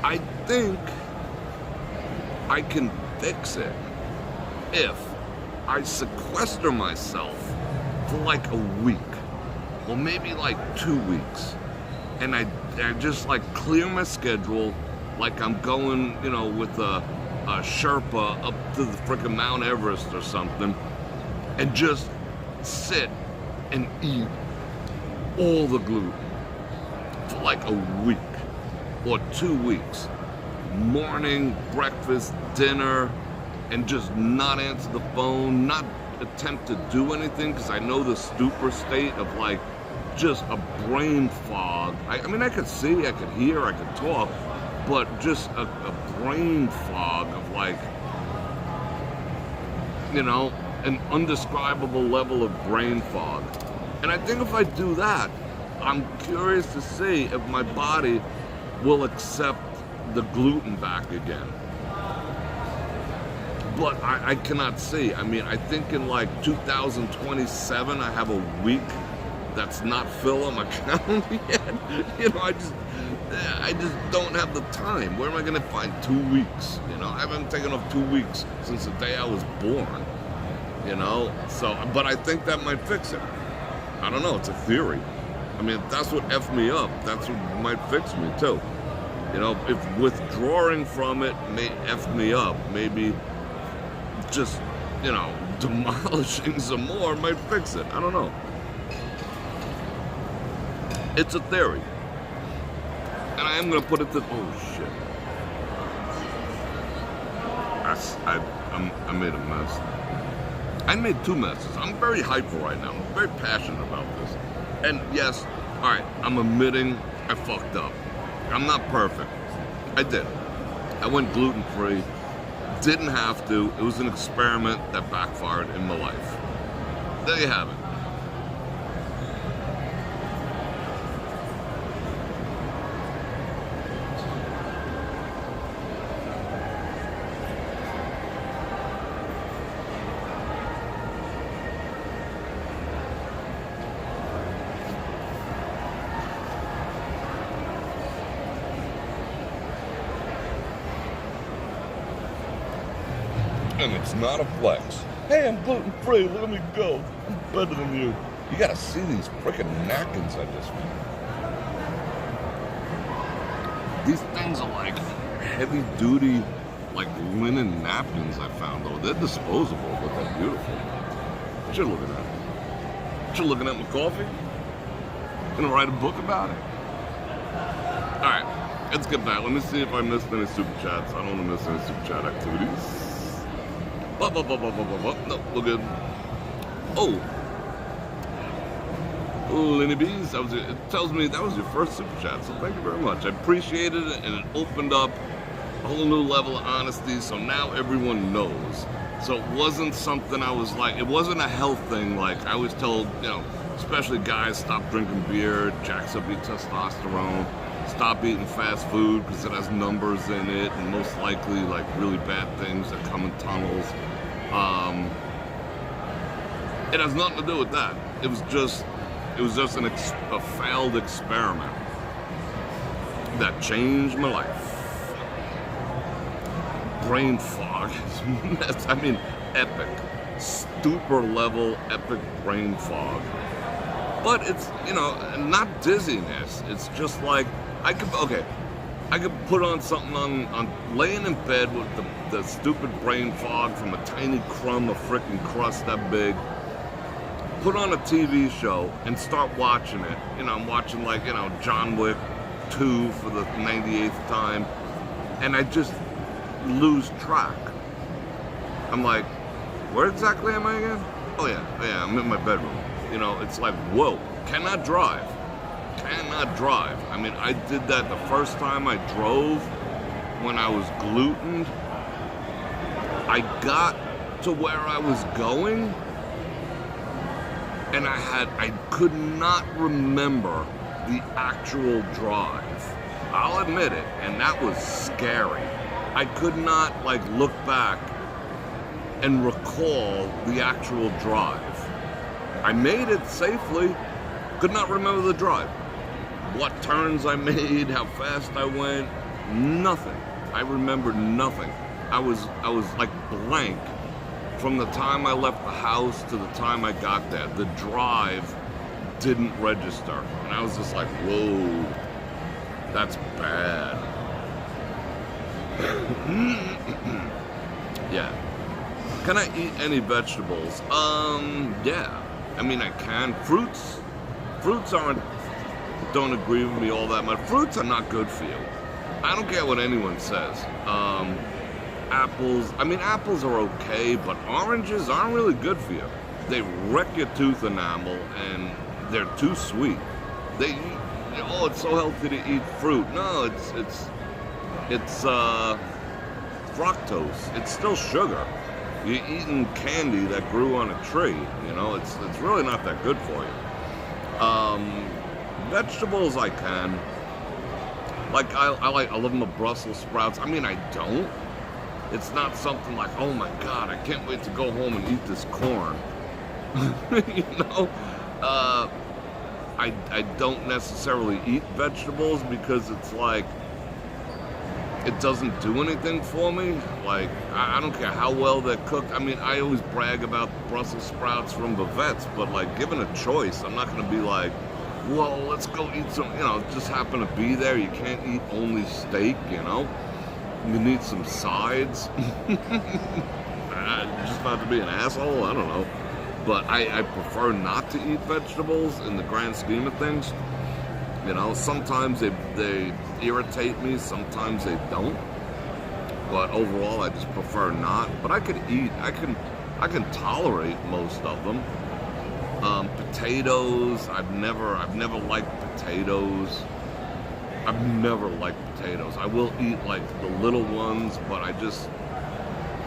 Speaker 1: I think I can fix it if I sequester myself for a week, or maybe 2 weeks, and I just clear my schedule like I'm going, with a Sherpa up to the frickin' Mount Everest or something, and just sit and eat all the gluten for a week or 2 weeks. Morning, breakfast, dinner, and just not answer the phone, not attempt to do anything, because I know the stupor state of just a brain fog. I mean, I could see, I could hear, I could talk, but just a brain fog of an undescribable level of brain fog. And I think if I do that, I'm curious to see if my body will accept the gluten back again. But I cannot see. I mean, I think in 2027, I have a week that's not filled on my calendar yet. I just don't have the time. Where am I going to find 2 weeks? I haven't taken off 2 weeks since the day I was born. So, but I think that might fix it. I don't know. It's a theory. I mean, if that's what F'd me up, that's what might fix me too. If withdrawing from it may F me up, maybe just, demolishing some more might fix it. I don't know. It's a theory. And I am going to put it to... Oh, shit. I made a mess. I made 2 messes. I'm very hyper right now. I'm very passionate about this. And yes, all right, I'm admitting I fucked up. I'm not perfect. I did. I went gluten-free. Didn't have to. It was an experiment that backfired in my life. There you have it. And it's not a flex. Hey, I'm gluten-free, look at me go. I'm better than you. You gotta see these frickin' napkins I just found. These things are heavy-duty, linen napkins I found, though. They're disposable, but they're beautiful. What you looking at? What you looking at, my coffee? Gonna write a book about it? Alright, let's get back. Let me see if I missed any super chats. I don't want to miss any super chat activities. No, we're good. Oh, Lenny Bees, it tells me that was your first super chat, so thank you very much. I appreciated it, and it opened up a whole new level of honesty, so now everyone knows. So it wasn't something I was it wasn't a health thing. I was told, especially guys, stop drinking beer, jacks up your testosterone, stop eating fast food because it has numbers in it, and most likely really bad things that come in tunnels. It has nothing to do with that. It was just a failed experiment that changed my life. Brain fog is, epic. Stupor level, epic brain fog. But it's, not dizziness. It's just I could put on something on laying in bed with the stupid brain fog from a tiny crumb of frickin' crust that big. Put on a TV show and start watching it. I'm watching John Wick 2 for the 98th time, and I just lose track. I'm like, where exactly am I again? Oh yeah, I'm in my bedroom. You know, it's like, whoa, cannot drive. Cannot drive. I mean, I did that the first time I drove when I was glutened. I got to where I was going, and I could not remember the actual drive. I'll admit it, and that was scary. I could not, like, look back and recall the actual drive. I made it safely, could not remember the drive. What turns I made, how fast I went, nothing. I remembered nothing. I was like blank from the time I left the house to the time I got there. The drive didn't register. And I was just like, whoa, that's bad. Yeah. Can I eat any vegetables? Yeah. I mean, I can. Fruits don't agree with me all that much. Fruits are not good for you. I don't care what anyone says. Apples are okay, but oranges aren't really good for you. They wreck your tooth enamel, and they're too sweet. It's so healthy to eat fruit. No, it's fructose. It's still sugar. You're eating candy that grew on a tree. You know, it's really not that good for you. Vegetables I can. Like I love my Brussels sprouts. I mean, I don't. It's not something like, oh my God, I can't wait to go home and eat this corn. You know, I don't necessarily eat vegetables because it's like, it doesn't do anything for me. Like, I don't care how well they're cooked. I mean, I always brag about Brussels sprouts from Bavette's, but like, given a choice, I'm not gonna be like, well, let's go eat some, you know, just happen to be there. You can't eat only steak, you know? You need some sides. Just not to be an asshole, I don't know. But I prefer not to eat vegetables in the grand scheme of things. You know, sometimes they irritate me, sometimes they don't. But overall, I just prefer not. But I can eat, I can tolerate most of them. Potatoes, I've never liked potatoes. I've never liked potatoes. I will eat like the little ones, but just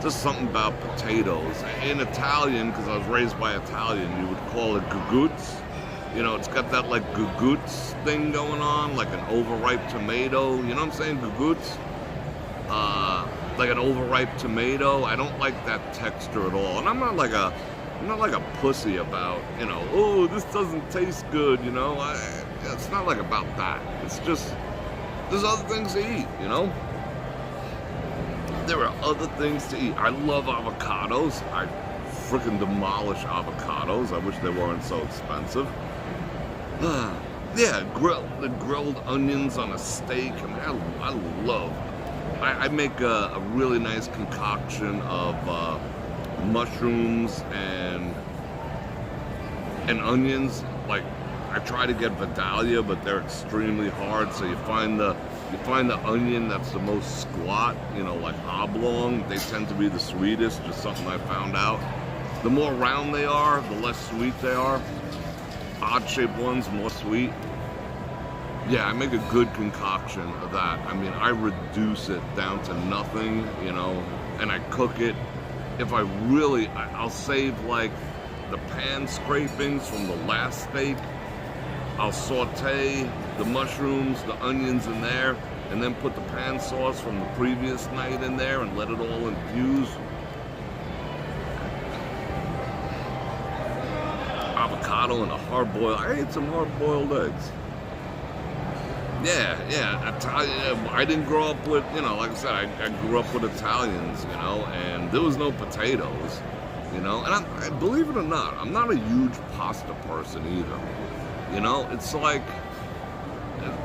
Speaker 1: something about potatoes. In Italian, because I was raised by Italian, you would call it gugutz. You know, it's got that like gugutz thing going on, like an overripe tomato. You know what I'm saying? Gugutz. Like an overripe tomato. I don't like that texture at all. And I'm not like a pussy about, you know, oh, this doesn't taste good, you know. It's not like about that. It's just, there's other things to eat, you know. There are other things to eat. I love avocados. I freaking demolish avocados. I wish they weren't so expensive. Yeah, the grilled onions on a steak. I mean, I make a really nice concoction of mushrooms and onions. Like, I try to get Vidalia, but they're extremely hard. So you find the onion that's the most squat, you know, like oblong. They tend to be the sweetest. Just something I found out. The more round they are, the less sweet they are. Odd-shaped ones, more sweet. Yeah, I make a good concoction of that. I mean, I reduce it down to nothing, you know, and I cook it. If I'll save like the pan scrapings from the last steak. I'll saute the mushrooms, the onions in there, and then put the pan sauce from the previous night in there and let it all infuse. Avocado and a hard-boiled. I ate some hard-boiled eggs. Yeah, Italian. I didn't grow up with, you know, like I said, I grew up with Italians, you know, and there was no potatoes, you know. And I believe it or not, I'm not a huge pasta person either. You know, it's like,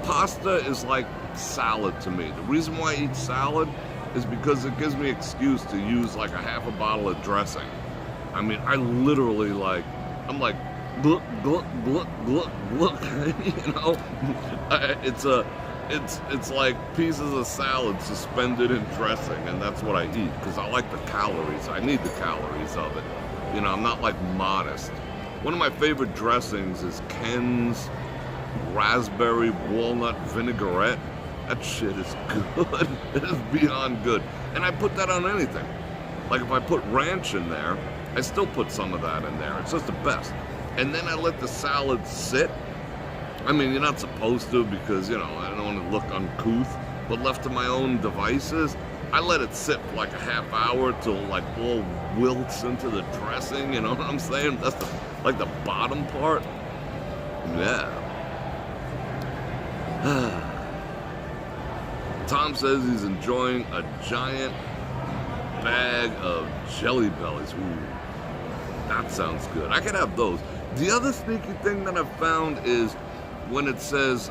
Speaker 1: pasta is like salad to me. The reason why I eat salad is because it gives me an excuse to use like a half a bottle of dressing. I mean, I literally I'm like, gluck, gluck, gluck, gluck, gluck, you know? it's like pieces of salad suspended in dressing, and that's what I eat because I like the calories. I need the calories of it. You know, I'm not like modest. One of my favorite dressings is Ken's raspberry walnut vinaigrette. That shit is good. It is beyond good. And I put that on anything. Like if I put ranch in there, I still put some of that in there. It's just the best. And then I let the salad sit. I mean, you're not supposed to because, you know, I don't want to look uncouth. But left to my own devices, I let it sit for like a half hour till like all wilts into the dressing. You know what I'm saying? That's like the bottom part. Yeah. Tom says he's enjoying a giant bag of Jelly Bellies. Ooh, that sounds good. I could have those. The other sneaky thing that I've found is when it says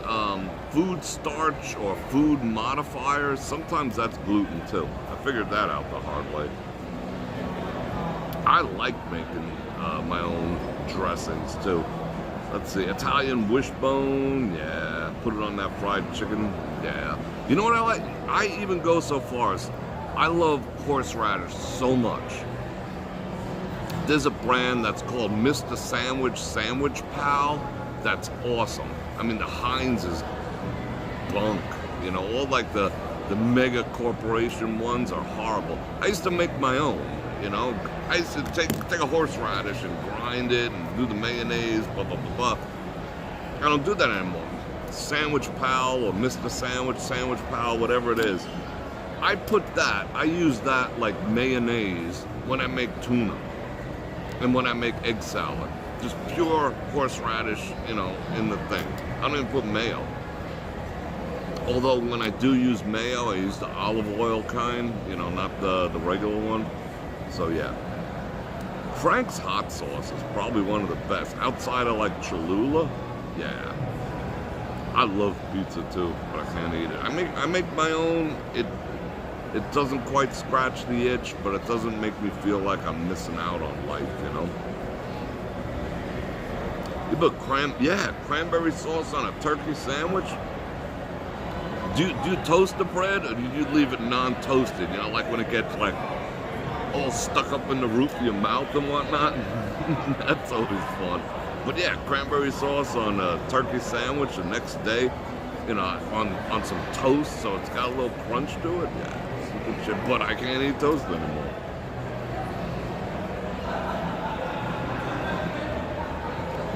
Speaker 1: food starch or food modifiers, sometimes that's gluten too. I figured that out the hard way. I like making my own dressings too. Let's see, Italian wishbone, yeah. Put it on that fried chicken, yeah. You know what I like? I even go so far as I love horseradish so much. There's a brand that's called Mr. Sandwich Pal. That's awesome. I mean, the Heinz is bunk. You know, all like the mega corporation ones are horrible. I used to make my own, you know. I used to take a horseradish and grind it and do the mayonnaise, blah, blah, blah, blah. I don't do that anymore. Sandwich Pal or Mr. Sandwich Pal, whatever it is. I use that like mayonnaise when I make tuna and when I make egg salad. Just pure horseradish, you know, in the thing. I don't even put mayo. Although when I do use mayo, I use the olive oil kind, you know, not the regular one. So yeah. Frank's hot sauce is probably one of the best. Outside of like Cholula, yeah. I love pizza too, but I can't eat it. I make my own. It doesn't quite scratch the itch, but it doesn't make me feel like I'm missing out on life, you know? You put cranberry sauce on a turkey sandwich? Do you toast the bread, or do you leave it non-toasted? You know, like when it gets like all stuck up in the roof of your mouth and whatnot? That's always fun. But yeah, cranberry sauce on a turkey sandwich the next day, you know, on some toast, so it's got a little crunch to it. Yeah. Shit, but I can't eat toast anymore.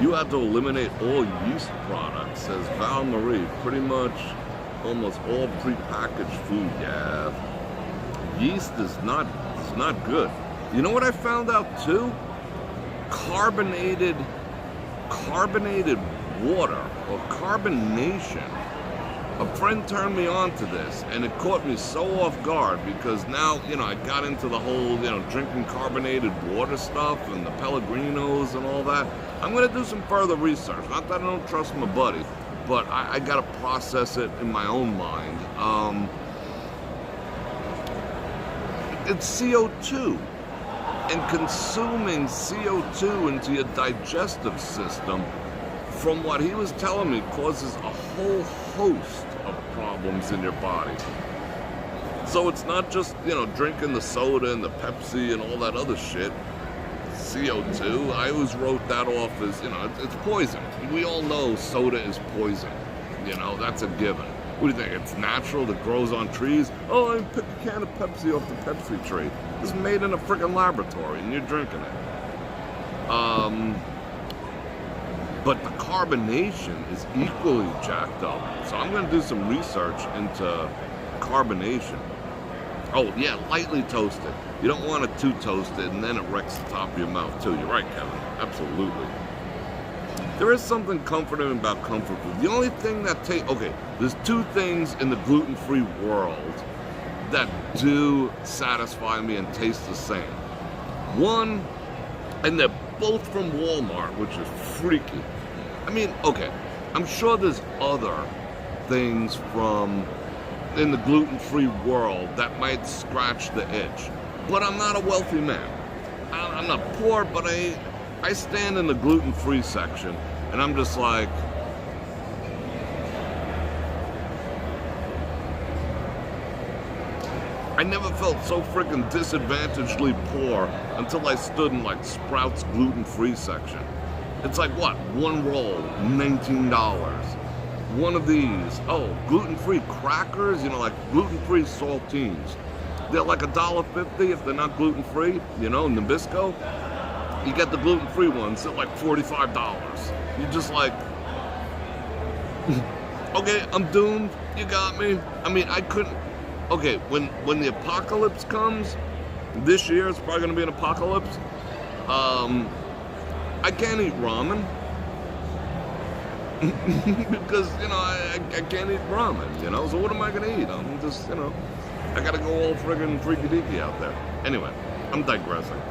Speaker 1: You have to eliminate all yeast products, says Val Marie. Pretty much almost all prepackaged food. Yeah, yeast is not good. You know what I found out too? Carbonated water or carbonation. A friend turned me on to this, and it caught me so off guard because now, you know, I got into the whole, you know, drinking carbonated water stuff and the Pellegrinos and all that. I'm going to do some further research. Not that I don't trust my buddy, but I got to process it in my own mind. It's CO2, and consuming CO2 into your digestive system, from what he was telling me, causes a whole host of problems in your body. So it's not just, you know, drinking the soda and the Pepsi and all that other shit. CO2, I always wrote that off as, you know, it's poison. We all know soda is poison. You know, that's a given. What do you think? It's natural, that grows on trees? Oh, I pick a can of Pepsi off the Pepsi tree. It's made in a freaking laboratory and you're drinking it. But the carbonation is equally jacked up. So I'm going to do some research into carbonation. Oh, yeah, lightly toasted. You don't want it too toasted, and then it wrecks the top of your mouth, too. You're right, Kevin. Absolutely. There is something comforting about comfort food. The only thing that okay, there's two things in the gluten-free world that do satisfy me and taste the same. One, and they're both from Walmart, which is freaky. I mean, okay, I'm sure there's other things from in the gluten-free world that might scratch the itch, but I'm not a wealthy man. I'm not poor, but I stand in the gluten-free section, and I'm just like, I never felt so freaking disadvantagedly poor until I stood in like Sprouts gluten-free section. It's like what? One roll, $19. One of these, oh, gluten-free crackers, like gluten-free saltines. They're like $1.50 if they're not gluten-free, Nabisco. You get the gluten-free ones at like $45. You're just like, okay, I'm doomed. You got me. I mean, I couldn't. Okay, when the apocalypse comes, this year it's probably gonna be an apocalypse. I can't eat ramen because I can't eat ramen. So what am I gonna eat? I'm just I gotta go all friggin' freaky deaky out there. Anyway, I'm digressing.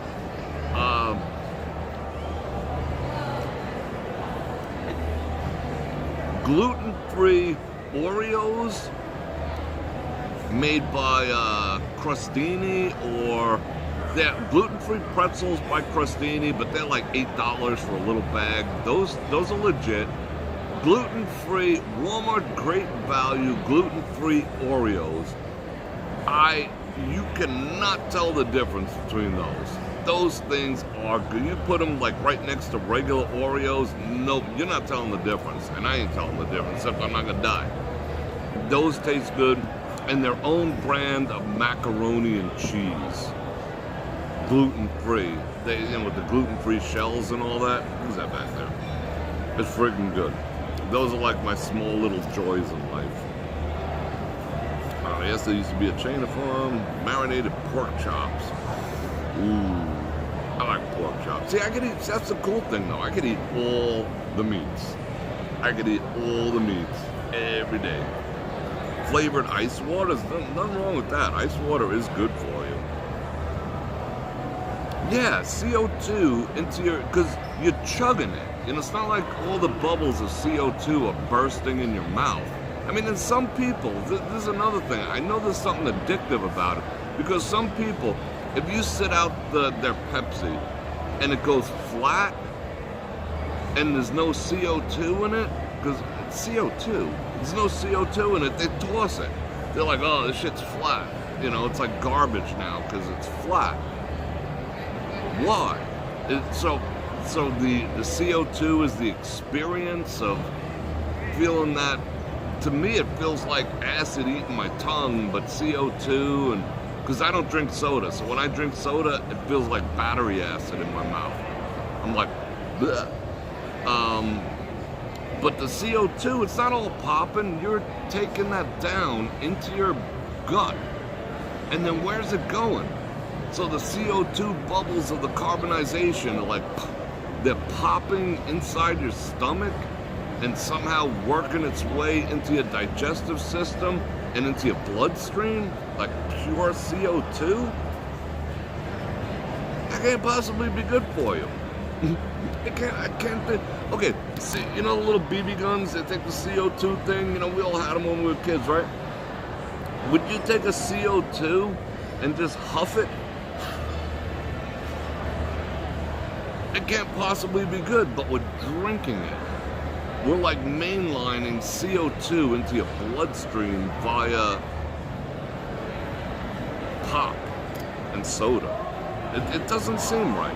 Speaker 1: Gluten-free Oreos made by Crostini, or they're gluten-free pretzels by Crostini, but they're like $8 for a little bag. Those are legit. Gluten-free Walmart Great Value gluten-free Oreos. You cannot tell the difference between those. Those things are good. You put them like right next to regular Oreos, nope, you're not telling the difference. And I ain't telling the difference, except I'm not gonna die. Those taste good, and their own brand of macaroni and cheese. Gluten-free. They, with the gluten-free shells and all that. Who's that back there? It's freaking good. Those are like my small little joys in life. Yes, there used to be a chain of marinated pork chops. Ooh, I like pork chops. See, I could eat, that's the cool thing though. I could eat all the meats. I could eat all the meats every day. Flavored ice water, there's nothing wrong with that. Ice water is good for you. Yeah, CO2 into your, because you're chugging it. It's not like all the bubbles of CO2 are bursting in your mouth. I mean, in some people, this is another thing. I know there's something addictive about it, because some people, if you sit out their Pepsi and it goes flat and there's no CO2 in it, because it's CO2, there's no CO2 in it, they toss it. They're like, oh, this shit's flat. It's like garbage now because it's flat. Why? So the CO2 is the experience of feeling that. To me, it feels like acid eating my tongue, but CO2, and because I don't drink soda, so when I drink soda, it feels like battery acid in my mouth. I'm like, bleh. But the CO2, it's not all popping. You're taking that down into your gut, and then where's it going? So the CO2 bubbles of the carbonization are like, they're popping inside your stomach, and somehow working its way into your digestive system and into your bloodstream, like pure CO2? That can't possibly be good for you. I can't think. Okay, see, the little BB guns that take the CO2 thing, we all had them when we were kids, right? Would you take a CO2 and just huff it? It can't possibly be good, but we're drinking it. We're like mainlining CO2 into your bloodstream via pop and soda. It doesn't seem right.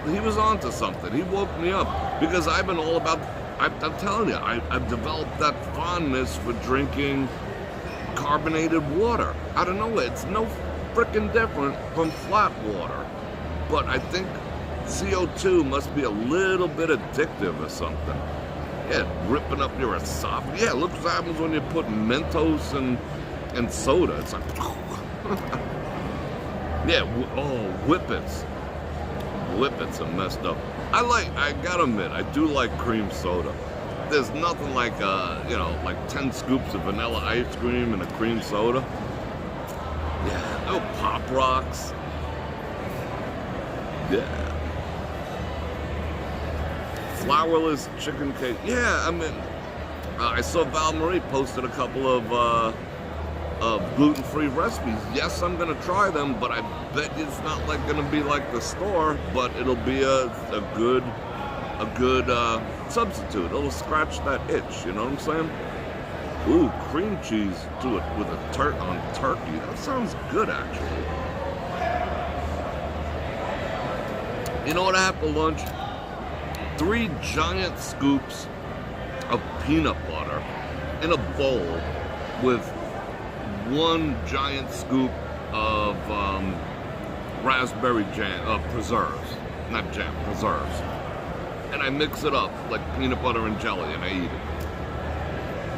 Speaker 1: He was onto something. He woke me up because I've been all about, I'm telling you, I've developed that fondness for drinking carbonated water. I don't know, it's no frickin' different from flat water. But I think CO2 must be a little bit addictive or something. Yeah, ripping up your esophagus. Yeah, look what happens when you put Mentos and soda. It's like, yeah, Whippets. Whippets are messed up. I gotta admit, I do like cream soda. There's nothing like, like 10 scoops of vanilla ice cream and a cream soda. Yeah, no Pop Rocks. Yeah. Flourless chicken cake. Yeah, I mean, I saw Val Marie posted a couple of gluten-free recipes. Yes, I'm gonna try them, but I bet it's not like gonna be like the store, but it'll be a good substitute. It'll scratch that itch. You know what I'm saying? Ooh, cream cheese to it with a on turkey. That sounds good, actually. You know what I had for lunch? 3 giant scoops of peanut butter in a bowl with 1 giant scoop of raspberry jam, preserves. Not jam, preserves. And I mix it up like peanut butter and jelly and I eat it.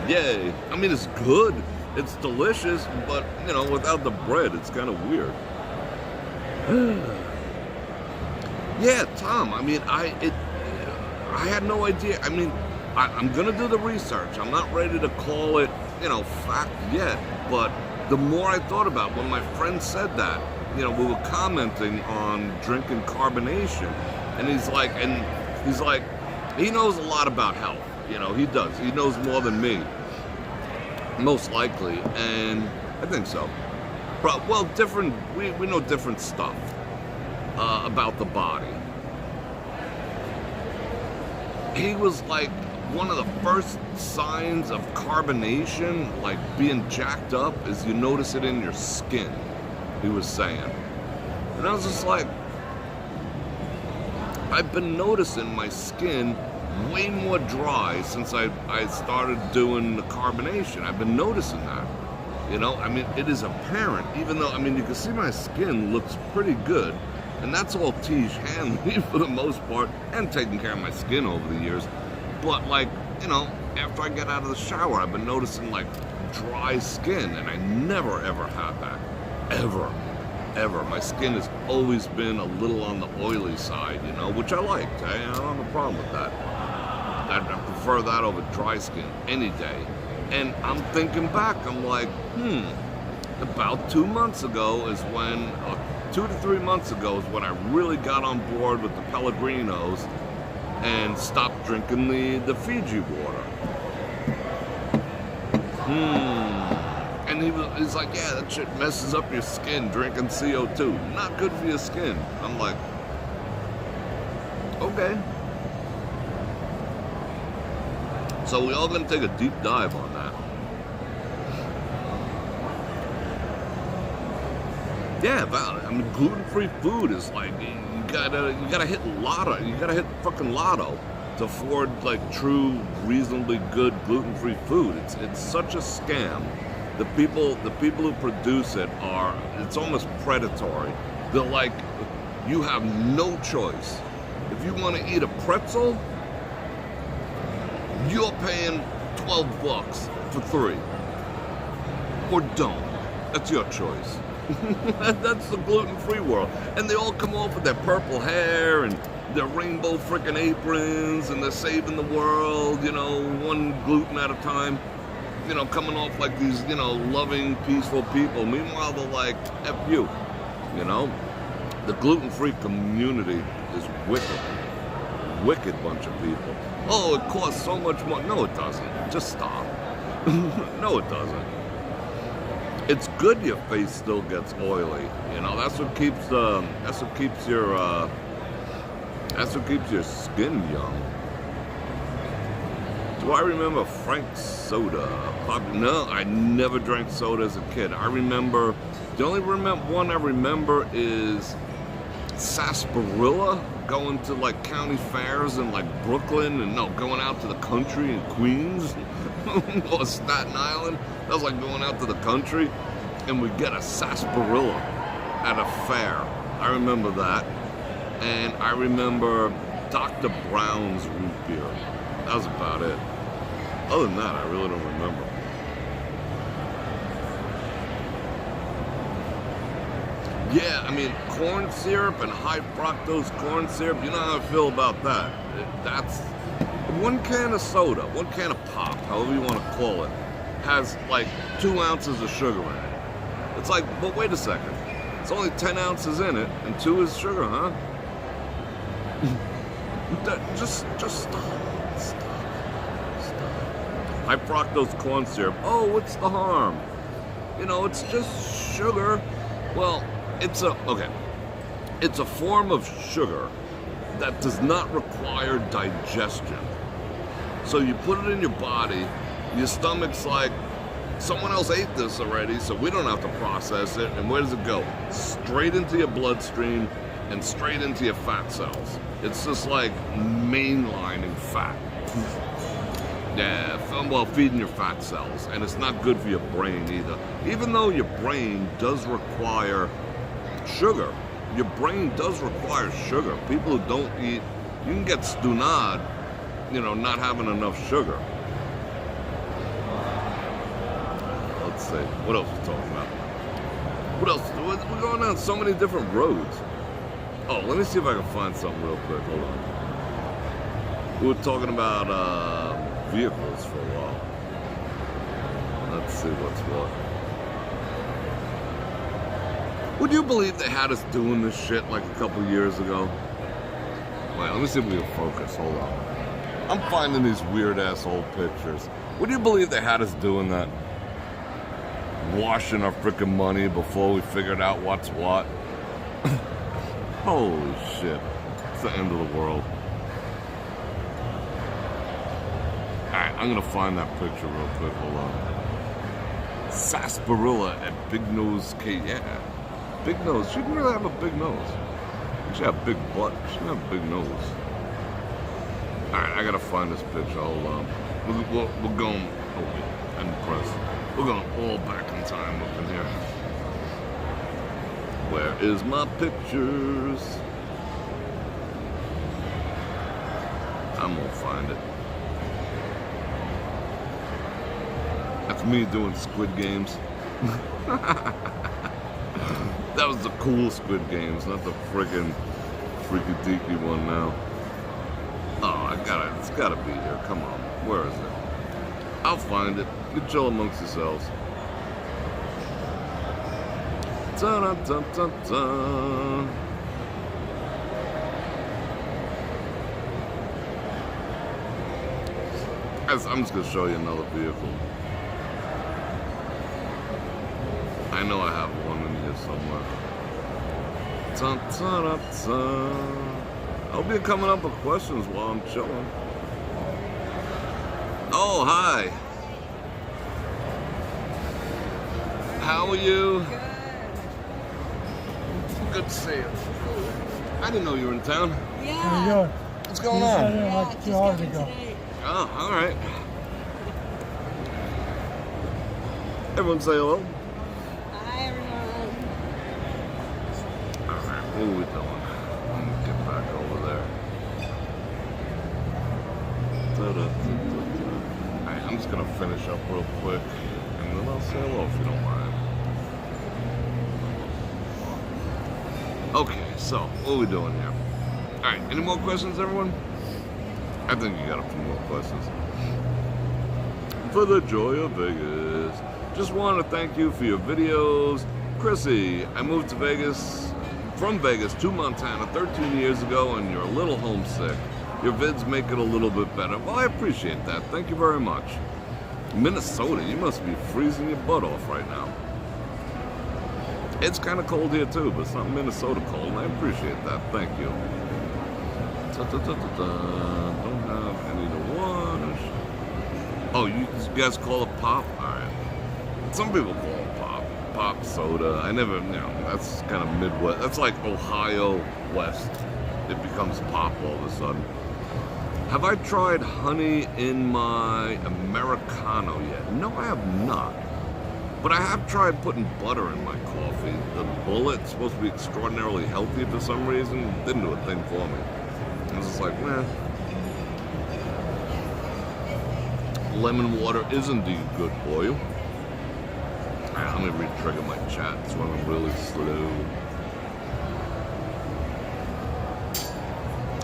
Speaker 1: Yay. I mean, it's good. It's delicious, but, you know, without the bread, it's kind of weird. Yeah, Tom, I mean, I had no idea. I mean, I'm going to do the research. I'm not ready to call it, you know, fact yet. But the more I thought about it, when my friend said that, you know, we were commenting on drinking carbonation. And he's like, he knows a lot about health. You know, he does. He knows more than me. Most likely. And I think so. Well, different, we know different stuff about the body. He was like, one of the first signs of carbonation, like being jacked up, is you notice it in your skin, he was saying. And I was just like, I've been noticing my skin way more dry since I started doing the carbonation. I've been noticing that. You know, I mean, it is apparent, even though, I mean, you can see my skin looks pretty good. And that's all Tiege Hanley for the most part, and taking care of my skin over the years. But like, you know, after I get out of the shower, I've been noticing like dry skin, and I never ever had that. Ever. My skin has always been a little on the oily side, you know, which I liked. I don't have a problem with that. I prefer that over dry skin any day. And I'm thinking back, I'm like, about 2 months ago is when, 2 to 3 months ago is when I really got on board with the Pellegrinos and stopped drinking the Fiji water. And he's like, yeah, that shit messes up your skin, drinking CO2. Not good for your skin. I'm like, okay. So we all gonna take a deep dive on that. Yeah, valid. I mean, gluten-free food is like, you gotta hit lotto. You gotta hit fucking lotto to afford like true, reasonably good gluten-free food. It's such a scam. The people who produce it it's almost predatory. They're like, you have no choice. If you want to eat a pretzel, you're paying $12 for 3. Or don't. That's your choice. That's the gluten-free world. And they all come off with their purple hair and their rainbow freaking aprons, and they're saving the world, you know, one gluten at a time, you know, coming off like these, you know, loving, peaceful people. Meanwhile, they're like, F you, you know? The gluten-free community is wicked. Wicked bunch of people. Oh, it costs so much more. No, it doesn't. Just stop. No, it doesn't. It's good your face still gets oily. You know, that's what keeps your skin young. Do I remember Frank soda? No, I never drank soda as a kid. I remember, the only one I remember is sarsaparilla, going to like county fairs in like Brooklyn, and going out to the country in Queens or Staten Island. That was like going out to the country, and we'd get a sarsaparilla at a fair. I remember that. And I remember Dr. Brown's root beer. That was about it. Other than that, I really don't remember. Yeah, I mean, corn syrup and high fructose corn syrup, you know how I feel about that. That's one can of soda, one can of pop, however you want to call it, has like 2 ounces of sugar in it. It's like, but wait a second. It's only 10 ounces in it, and 2 is sugar, huh? Just stop. High fructose corn syrup. Oh, what's the harm? You know, it's just sugar. Well, it's a form of sugar that does not require digestion. So you put it in your body, Your stomach's like, someone else ate this already, so we don't have to process it. And where does it go? Straight into your bloodstream and straight into your fat cells. It's just like mainlining fat. Yeah, well, feeding your fat cells. And it's not good for your brain either. Even though your brain does require sugar. Your brain does require sugar. People who don't eat, you can get stunad, you know, not having enough sugar. Let's see, what else are we talking about? What else? We're going down so many different roads. Oh, let me see if I can find something real quick. Hold on. We were talking about vehicles for a while. Let's see what's what. Would you believe they had us doing this shit like a couple years ago? Wait, let me see if we can focus. Hold on. I'm finding these weird ass old pictures. Would you believe they had us doing that? Washing our freaking money before we figured out what's what. Holy shit. It's the end of the world. Alright, I'm gonna find that picture real quick. Hold on. Sarsaparilla at Big Nose K. Yeah. Big nose. She didn't really have a big nose. She had a big butt. She didn't have a big nose. Alright, I gotta find this picture. Hold on. We're going. Oh, wait. I'm impressed. We're going all back in time up in here. Where is my pictures? I'm gonna find it. That's me doing Squid Games. That was the cool Squid Games, not the friggin' freaky deaky one now. Oh, it's gotta be here. Come on. Where is it? I'll find it. You chill amongst yourselves. Da-da-da-da-da. I'm just gonna show you another vehicle. I know I have one in here somewhere. Da-da-da-da. I'll be coming up with questions while I'm chilling. Oh, hi. How are you?
Speaker 2: Good.
Speaker 1: Good to see you. I didn't know you were in town.
Speaker 2: Yeah.
Speaker 3: How you doing?
Speaker 1: What's going on?
Speaker 2: Yeah,
Speaker 3: Like 2
Speaker 2: just
Speaker 3: hours
Speaker 2: got
Speaker 3: ago.
Speaker 2: today.
Speaker 1: Oh, all right. Everyone say hello.
Speaker 2: Hi, everyone.
Speaker 1: All right, what are we doing? Let me get back over there. Da-da-da-da-da. All right, I'm just gonna finish up real quick, and then I'll say hello if you don't mind. Okay, so what are we doing here? All right, any more questions, everyone? I think you got a few more questions. For the joy of Vegas, just want to thank you for your videos. Chrissy, I moved to Vegas, from Vegas to Montana 13 years ago, and you're a little homesick. Your vids make it a little bit better. Well, I appreciate that. Thank you very much. Minnesota, you must be freezing your butt off right now. It's kind of cold here too, but it's not Minnesota cold, and I appreciate that. Thank you. Don't have any to wash. Oh, you guys call it pop? Alright. Some people call it pop. Pop soda. I never, that's kind of Midwest. That's like Ohio West. It becomes pop all of a sudden. Have I tried honey in my Americano yet? No, I have not. But I have tried putting butter in my coffee. The bullet's supposed to be extraordinarily healthy for some reason. It didn't do a thing for me. I was just like, meh. Lemon water is indeed good for you. Alright, let me re-trigger my chat. It's running really slow.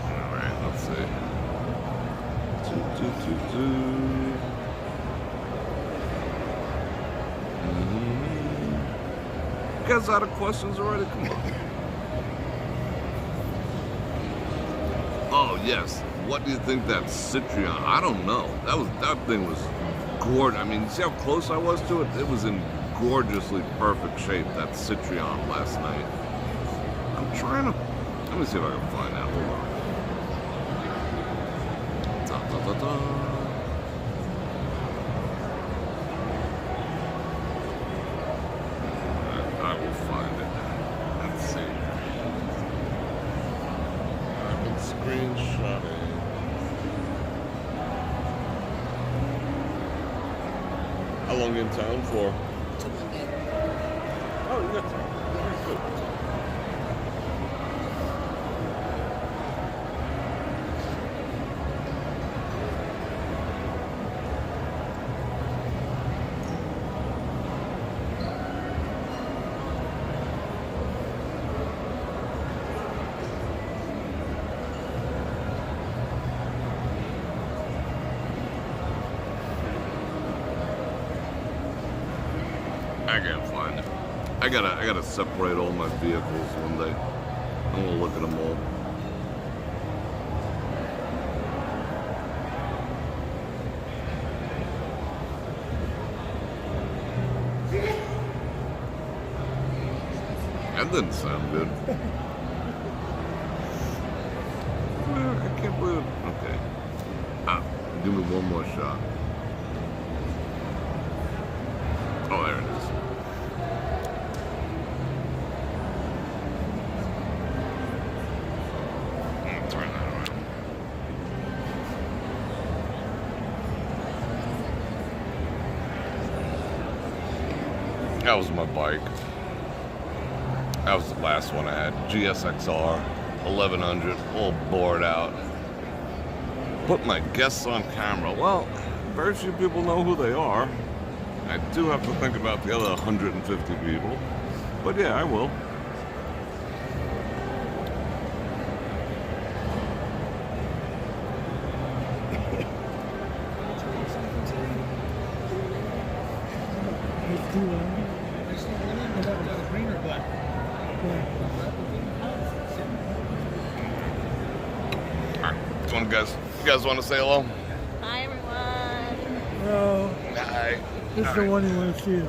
Speaker 1: Alright, let's see. You guys out of questions already? Come on. Oh yes. What do you think that Citrion? I don't know. That thing was gorgeous. I mean, you see how close I was to it? It was in gorgeously perfect shape, that Citrion last night. I'm trying to, let me see if I can find that. Hold on. find it. Let's see. I've been screenshotting. How long you in town for? Oh, you got time. Very good. I can't find it. I gotta separate all my vehicles one day. I'm gonna look at them all. That didn't sound good. I can't believe it. Okay. Give me one more shot. Oh, there it is. Turn that around. That was my bike. That was the last one I had. GSXR 1100, all bored out. Put my guests on camera. Well, very few people know who they are. I do have to think about the other 150 people. But yeah, I will. Alright, you guys want to say hello?
Speaker 2: Hi, everyone.
Speaker 3: No,
Speaker 1: Hi.
Speaker 3: this is the one you want to see.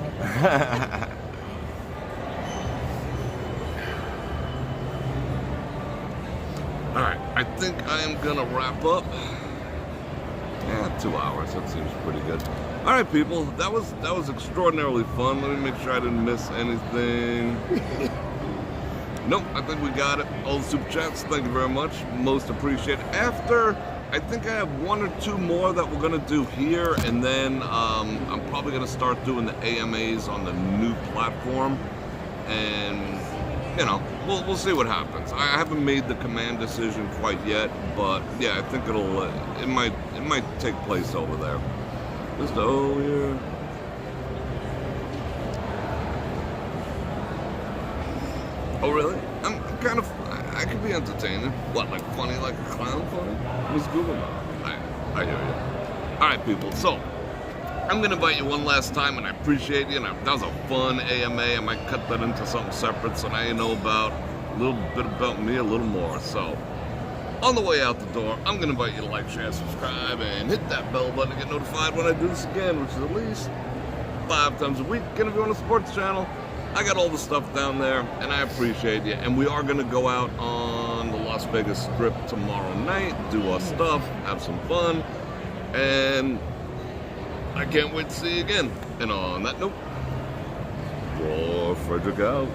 Speaker 1: Alright, I think I am gonna wrap up. Yeah, 2 hours, that seems pretty good. Alright people, that was extraordinarily fun. Let me make sure I didn't miss anything. Nope, I think we got it. All the super chats, thank you very much. Most appreciated. After, I think I have 1 or 2 more that we're gonna do here, and then I'm probably gonna start doing the AMAs on the new platform. And you know, we'll see what happens. I haven't made the command decision quite yet, but yeah, I think it might take place over there. Just yeah. Oh really? I'm kind of. I could be entertaining. What, like funny, like a clown funny? What's good with that? I hear you. All right, people. So I'm gonna invite you one last time, and I appreciate you. And that was a fun AMA. I might cut that into something separate, so now you know about a little bit about me, a little more. So on the way out the door, I'm gonna invite you to like, share, subscribe, and hit that bell button to get notified when I do this again, which is at least 5 times a week. And if you're on a sports channel, I got all the stuff down there, and I appreciate you. And we are gonna go out on the Las Vegas Strip tomorrow night, do our stuff, have some fun, and I can't wait to see you again. And on that note, Bror Fredrik out.